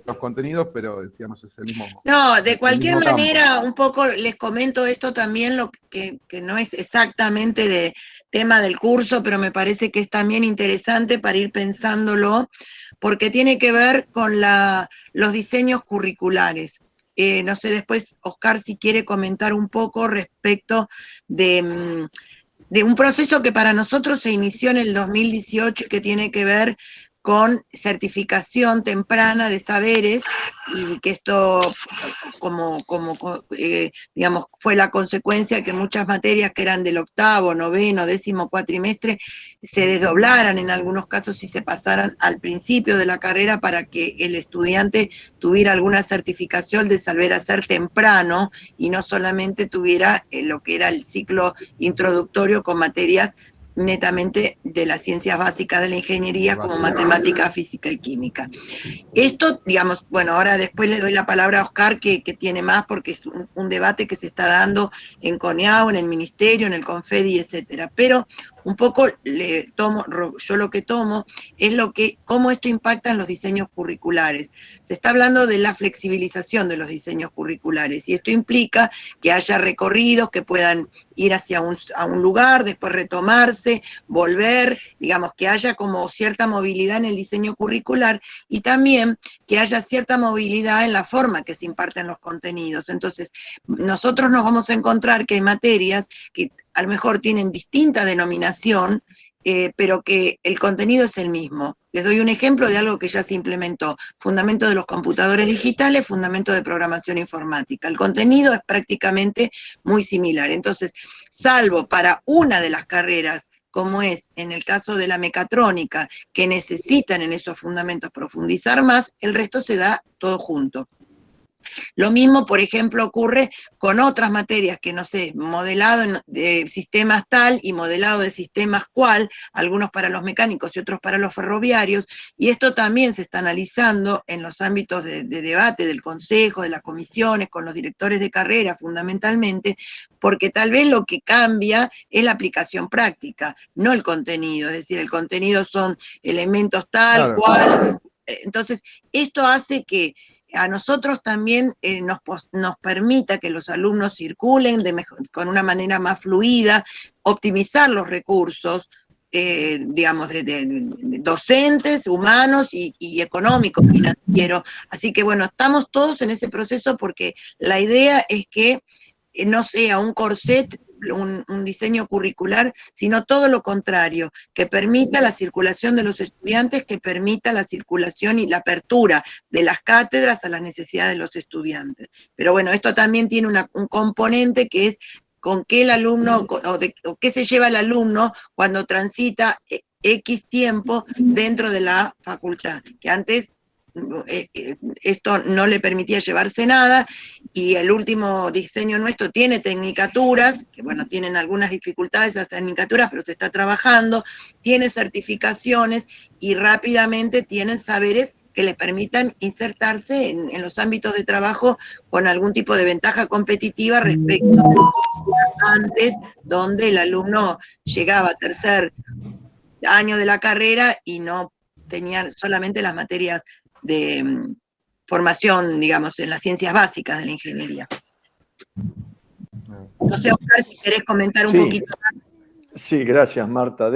[SPEAKER 6] los contenidos, pero decíamos es el mismo.
[SPEAKER 11] No, de cualquier manera,
[SPEAKER 6] campo.
[SPEAKER 11] un poco les comento esto también, lo que no es exactamente de tema del curso, pero me parece que es también interesante para ir pensándolo, porque tiene que ver con los diseños curriculares. No sé, después Oscar si quiere comentar un poco respecto de un proceso que para nosotros se inició en el 2018 y que tiene que ver con certificación temprana de saberes, y que esto digamos, fue la consecuencia que muchas materias que eran del octavo, noveno, décimo cuatrimestre se desdoblaran en algunos casos y se pasaran al principio de la carrera para que el estudiante tuviera alguna certificación de saber hacer temprano y no solamente tuviera lo que era el ciclo introductorio con materias netamente de las ciencias básicas de la ingeniería, como matemática, física y química. Esto, digamos, bueno, ahora después le doy la palabra a Oscar, que tiene más, porque es un debate que se está dando en CONEAU, en el Ministerio, en el CONFEDI, etcétera. Pero un poco yo lo que tomo es cómo esto impacta en los diseños curriculares. Se está hablando de la flexibilización de los diseños curriculares, y esto implica que haya recorridos que puedan ir hacia a un lugar, después retomarse, volver, digamos, que haya como cierta movilidad en el diseño curricular, y también que haya cierta movilidad en la forma que se imparten los contenidos. Entonces, nosotros nos vamos a encontrar que hay materias que a lo mejor tienen distinta denominación, pero que el contenido es el mismo. Les doy un ejemplo de algo que ya se implementó: fundamento de los computadores digitales, fundamento de programación informática. El contenido es prácticamente muy similar. Entonces, salvo para una de las carreras, como es en el caso de la mecatrónica, que necesitan en esos fundamentos profundizar más, el resto se da todo junto. Lo mismo, por ejemplo, ocurre con otras materias que, no sé, modelado de sistemas tal y modelado de sistemas cual, algunos para los mecánicos y otros para los ferroviarios, y esto también se está analizando en los ámbitos de debate del consejo, de las comisiones, con los directores de carrera fundamentalmente, porque tal vez lo que cambia es la aplicación práctica, no el contenido. Es decir, el contenido son elementos tal, cual. Entonces, esto hace que a nosotros también nos permita que los alumnos circulen con una manera más fluida, optimizar los recursos, digamos, de docentes, humanos y económicos, financieros. Así que bueno, estamos todos en ese proceso, porque la idea es que no sea un corset, un diseño curricular, sino todo lo contrario, que permita la circulación de los estudiantes, que permita la circulación y la apertura de las cátedras a las necesidades de los estudiantes. Pero bueno, esto también tiene un componente que es con qué el alumno, o qué se lleva el alumno cuando transita X tiempo dentro de la facultad, que antes esto no le permitía llevarse nada, y el último diseño nuestro tiene tecnicaturas, que bueno, tienen algunas dificultades esas tecnicaturas, pero se está trabajando, tiene certificaciones y rápidamente tienen saberes que les permitan insertarse en los ámbitos de trabajo con algún tipo de ventaja competitiva respecto a antes, donde el alumno llegaba a tercer año de la carrera y no tenía solamente las materias de formación, digamos, en las ciencias básicas de la ingeniería. No sé, Oscar, si querés comentar un poquito más.
[SPEAKER 10] Sí, gracias, Marta.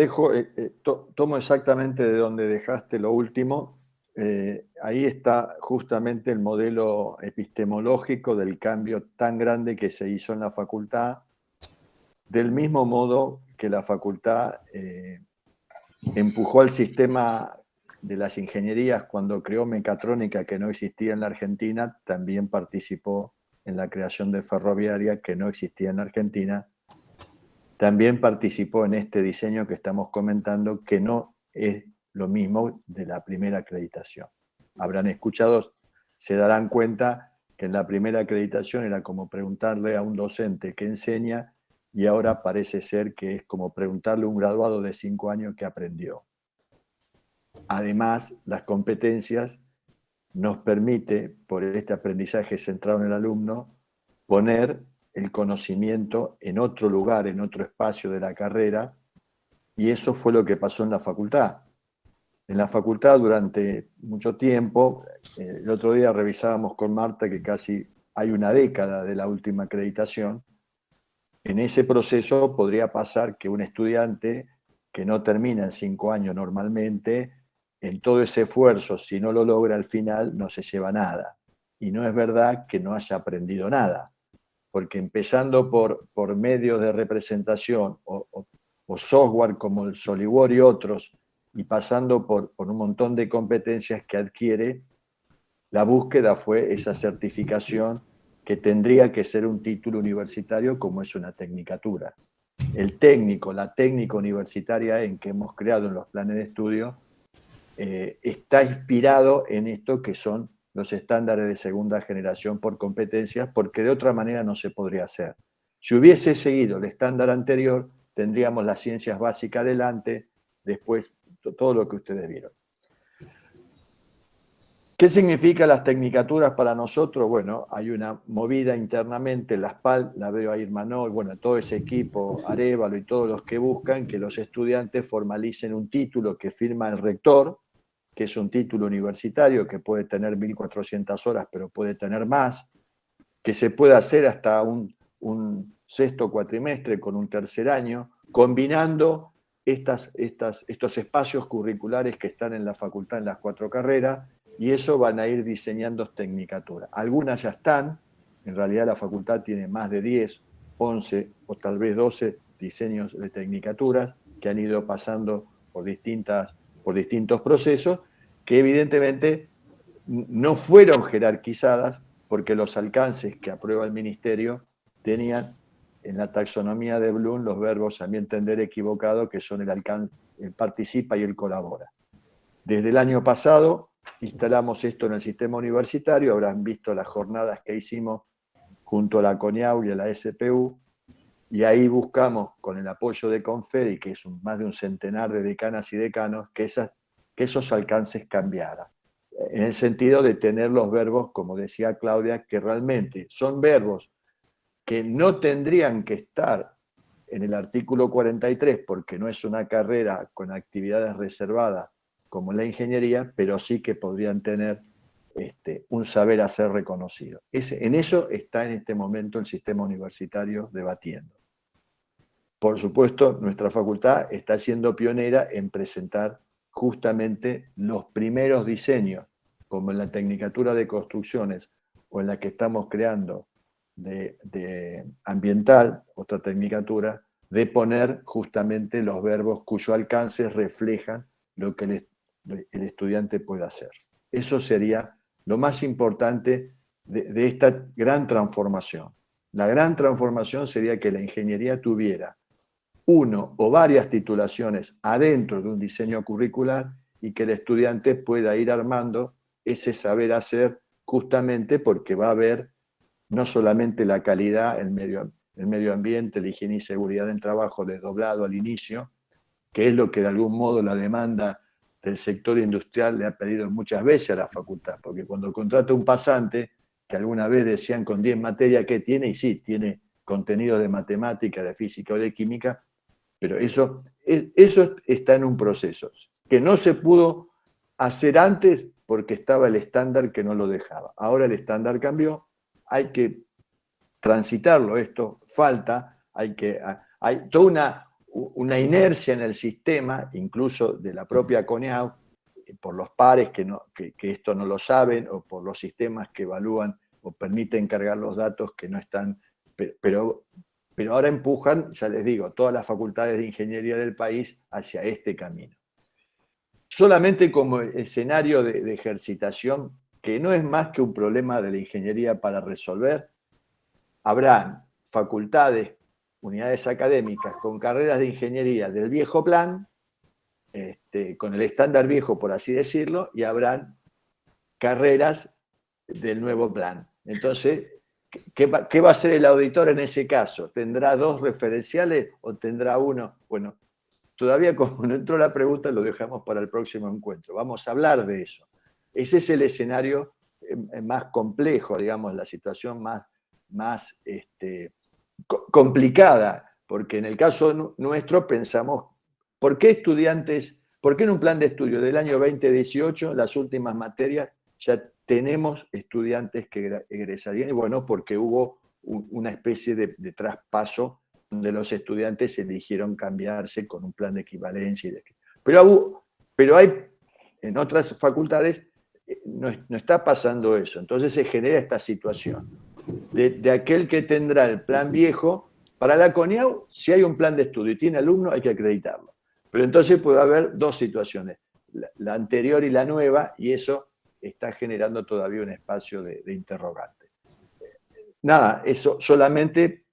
[SPEAKER 10] Tomo exactamente de donde dejaste lo último. Ahí está justamente el modelo epistemológico del cambio tan grande que se hizo en la facultad, del mismo modo que la facultad empujó al sistema de las ingenierías cuando creó mecatrónica, que no existía en la Argentina. También participó en la creación de ferroviaria, que no existía en la Argentina. También participó en este diseño que estamos comentando, que no es lo mismo de la primera acreditación. Habrán escuchado, se darán cuenta que en la primera acreditación era como preguntarle a un docente que enseña y ahora parece ser que es como preguntarle a un graduado de 5 años qué aprendió. Además, las competencias nos permite, por este aprendizaje centrado en el alumno, poner el conocimiento en otro lugar, en otro espacio de la carrera, y eso fue lo que pasó en la facultad. En la facultad durante mucho tiempo, el otro día revisábamos con Marta que casi hay una década de la última acreditación. En ese proceso podría pasar que un estudiante que no termina en 5 años normalmente, en todo ese esfuerzo, si no lo logra al final, no se lleva nada. Y no es verdad que no haya aprendido nada, porque empezando por medios de representación o software como el SolidWorks y otros, y pasando por un montón de competencias que adquiere, la búsqueda fue esa certificación que tendría que ser un título universitario como es una tecnicatura. El técnico, la técnica universitaria en que hemos creado en los planes de estudio, está inspirado en esto que son los estándares de segunda generación por competencias, porque de otra manera no se podría hacer. Si hubiese seguido el estándar anterior, tendríamos las ciencias básicas adelante, después todo lo que ustedes vieron. ¿Qué significa las tecnicaturas para nosotros? Bueno, hay una movida internamente, la SPAL, la veo a Irmanol, bueno, todo ese equipo, Arévalo y todos los que buscan que los estudiantes formalicen un título que firma el rector, que es un título universitario que puede tener 1.400 horas, pero puede tener más, que se puede hacer hasta un sexto cuatrimestre con un tercer año, combinando estos espacios curriculares que están en la facultad en las 4 carreras, y eso van a ir diseñando tecnicaturas. Algunas ya están, en realidad la facultad tiene más de 10, 11 o tal vez 12 diseños de tecnicaturas que han ido pasando por distintos procesos, que evidentemente no fueron jerarquizadas porque los alcances que aprueba el ministerio tenían en la taxonomía de Bloom los verbos, a mi entender, equivocado, que son el alcance, el participa y el colabora. Desde el año pasado instalamos esto en el sistema universitario, habrán visto las jornadas que hicimos junto a la CONIAU y a la SPU, y ahí buscamos, con el apoyo de Confedi, que es más de un centenar de decanas y decanos, que esos alcances cambiaran. En el sentido de tener los verbos, como decía Claudia, que realmente son verbos que no tendrían que estar en el artículo 43, porque no es una carrera con actividades reservadas como la ingeniería, pero sí que podrían tener un saber hacer reconocido. En eso está en este momento el sistema universitario debatiendo. Por supuesto, nuestra facultad está siendo pionera en presentar justamente los primeros diseños, como en la Tecnicatura de Construcciones o en la que estamos creando de ambiental, otra tecnicatura, de poner justamente los verbos cuyo alcance reflejan lo que el estudiante puede hacer. Eso sería lo más importante de esta gran transformación. La gran transformación sería que la ingeniería tuviera uno o varias titulaciones adentro de un diseño curricular y que el estudiante pueda ir armando ese saber hacer justamente porque va a haber no solamente la calidad, el medio ambiente, la higiene y seguridad del trabajo desdoblado al inicio, que es lo que de algún modo la demanda del sector industrial le ha pedido muchas veces a la facultad, porque cuando contrata un pasante, que alguna vez decían con 10 materias que tiene, y sí, tiene contenido de matemática, de física o de química, pero eso está en un proceso que no se pudo hacer antes porque estaba el estándar que no lo dejaba. Ahora el estándar cambió, hay que transitarlo, esto falta, hay toda una inercia en el sistema, incluso de la propia CONIAU, por los pares que esto no lo saben, o por los sistemas que evalúan o permiten cargar los datos que no están, pero ahora empujan, ya les digo, todas las facultades de ingeniería del país hacia este camino. Solamente como escenario de ejercitación, que no es más que un problema de la ingeniería para resolver, habrán facultades, unidades académicas con carreras de ingeniería del viejo plan, con el estándar viejo, por así decirlo, y habrán carreras del nuevo plan. Entonces, ¿qué va a hacer el auditor en ese caso? ¿Tendrá 2 referenciales o tendrá 1? Bueno, todavía como no entró la pregunta, lo dejamos para el próximo encuentro. Vamos a hablar de eso. Ese es el escenario más complejo, digamos, la situación más complicada, porque en el caso nuestro pensamos, ¿por qué en un plan de estudio del año 2018, las últimas materias, ya tenemos estudiantes que egresarían? Y bueno, porque hubo una especie de traspaso donde los estudiantes eligieron cambiarse con un plan de equivalencia. Pero hay, en otras facultades, no está pasando eso. Entonces se genera esta situación de aquel que tendrá el plan viejo. Para la CONIAU, si hay un plan de estudio y tiene alumnos, hay que acreditarlo. Pero entonces puede haber 2 situaciones, la anterior y la nueva, y eso está generando todavía un espacio de interrogante. Nada, eso solamente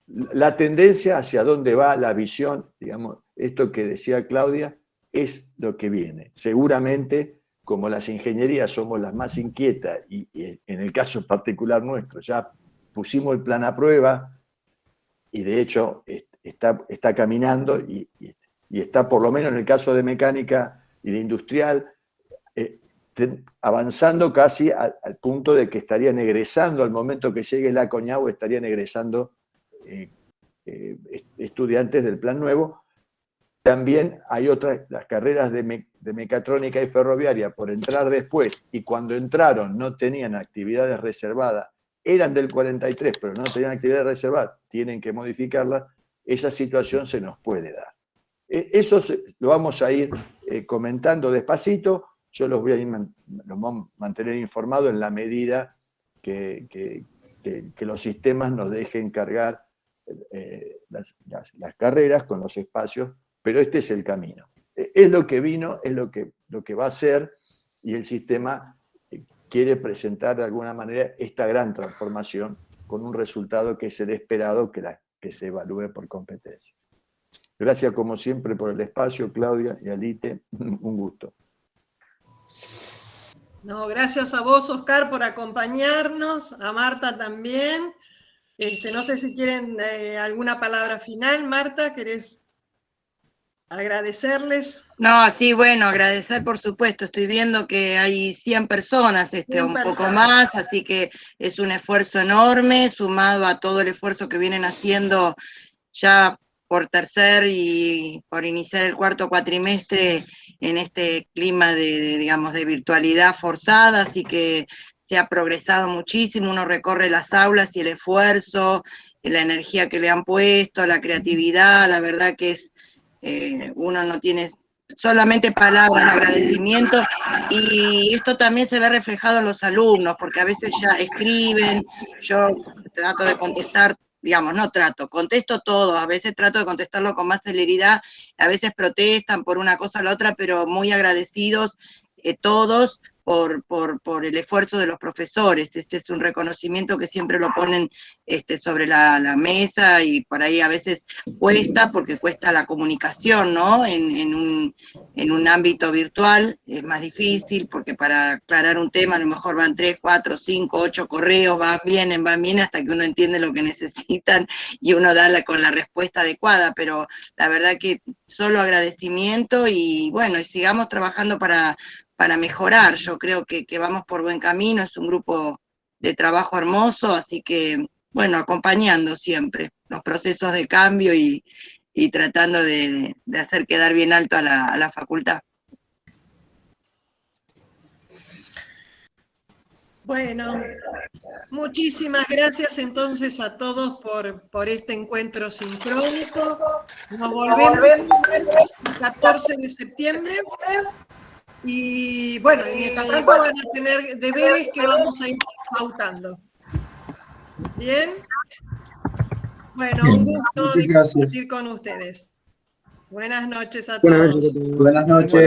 [SPEAKER 10] la tendencia hacia dónde va la visión, digamos, esto que decía Claudia, es lo que viene. Seguramente, como las ingenierías somos las más inquietas, y en el caso particular nuestro, ya pusimos el plan a prueba, y de hecho está caminando, y está, por lo menos en el caso de mecánica y de industrial, avanzando casi al punto de que estarían egresando, al momento que llegue la CONIAU, estarían egresando estudiantes del plan nuevo. También hay otras, las carreras de mecatrónica y ferroviaria, por entrar después, y cuando entraron no tenían actividades reservadas, eran del 43, pero no tenían actividades reservadas, tienen que modificarlas. Esa situación se nos puede dar. Eso lo vamos a ir comentando despacito. Yo los voy a mantener informados en la medida que los sistemas nos dejen cargar las carreras con los espacios, pero este es el camino. Es lo que vino, es lo que va a ser, y el sistema quiere presentar de alguna manera esta gran transformación con un resultado que es el esperado, que se evalúe por competencia. Gracias como siempre por el espacio, Claudia y Alite, un gusto.
[SPEAKER 1] No, gracias a vos, Oscar, por acompañarnos, a Marta también. No sé si quieren alguna palabra final. Marta, ¿querés agradecerles?
[SPEAKER 11] No, sí, bueno, agradecer por supuesto. Estoy viendo que hay 100 personas, un poco más, así que es un esfuerzo enorme, sumado a todo el esfuerzo que vienen haciendo ya por tercer y por iniciar el 4º cuatrimestre en este clima de virtualidad forzada, así que se ha progresado muchísimo. Uno recorre las aulas y el esfuerzo, la energía que le han puesto, la creatividad, la verdad que es, uno no tiene solamente palabras de agradecimiento, y esto también se ve reflejado en los alumnos, porque a veces ya escriben, yo trato de contestar, contesto todo, a veces trato de contestarlo con más celeridad, a veces protestan por una cosa o la otra, pero muy agradecidos todos por el esfuerzo de los profesores. Este es un reconocimiento que siempre lo ponen sobre la mesa, y por ahí a veces cuesta, porque cuesta la comunicación, ¿no? En un ámbito virtual es más difícil, porque para aclarar un tema a lo mejor van 3, 4, 5, 8 correos, van bien, hasta que uno entiende lo que necesitan y uno da con la respuesta adecuada, pero la verdad que solo agradecimiento, y bueno, y sigamos trabajando para mejorar. Yo creo que vamos por buen camino, es un grupo de trabajo hermoso, así que, bueno, acompañando siempre los procesos de cambio y tratando de hacer quedar bien alto a la facultad.
[SPEAKER 1] Bueno, muchísimas gracias entonces a todos por este encuentro sincrónico. Nos volvemos el 14 de septiembre. Y bueno, mientras tanto van a tener deberes que vamos a ir pautando. ¿Bien? Bueno, un gusto compartir con ustedes. Buenas noches a todos.
[SPEAKER 12] Buenas noches.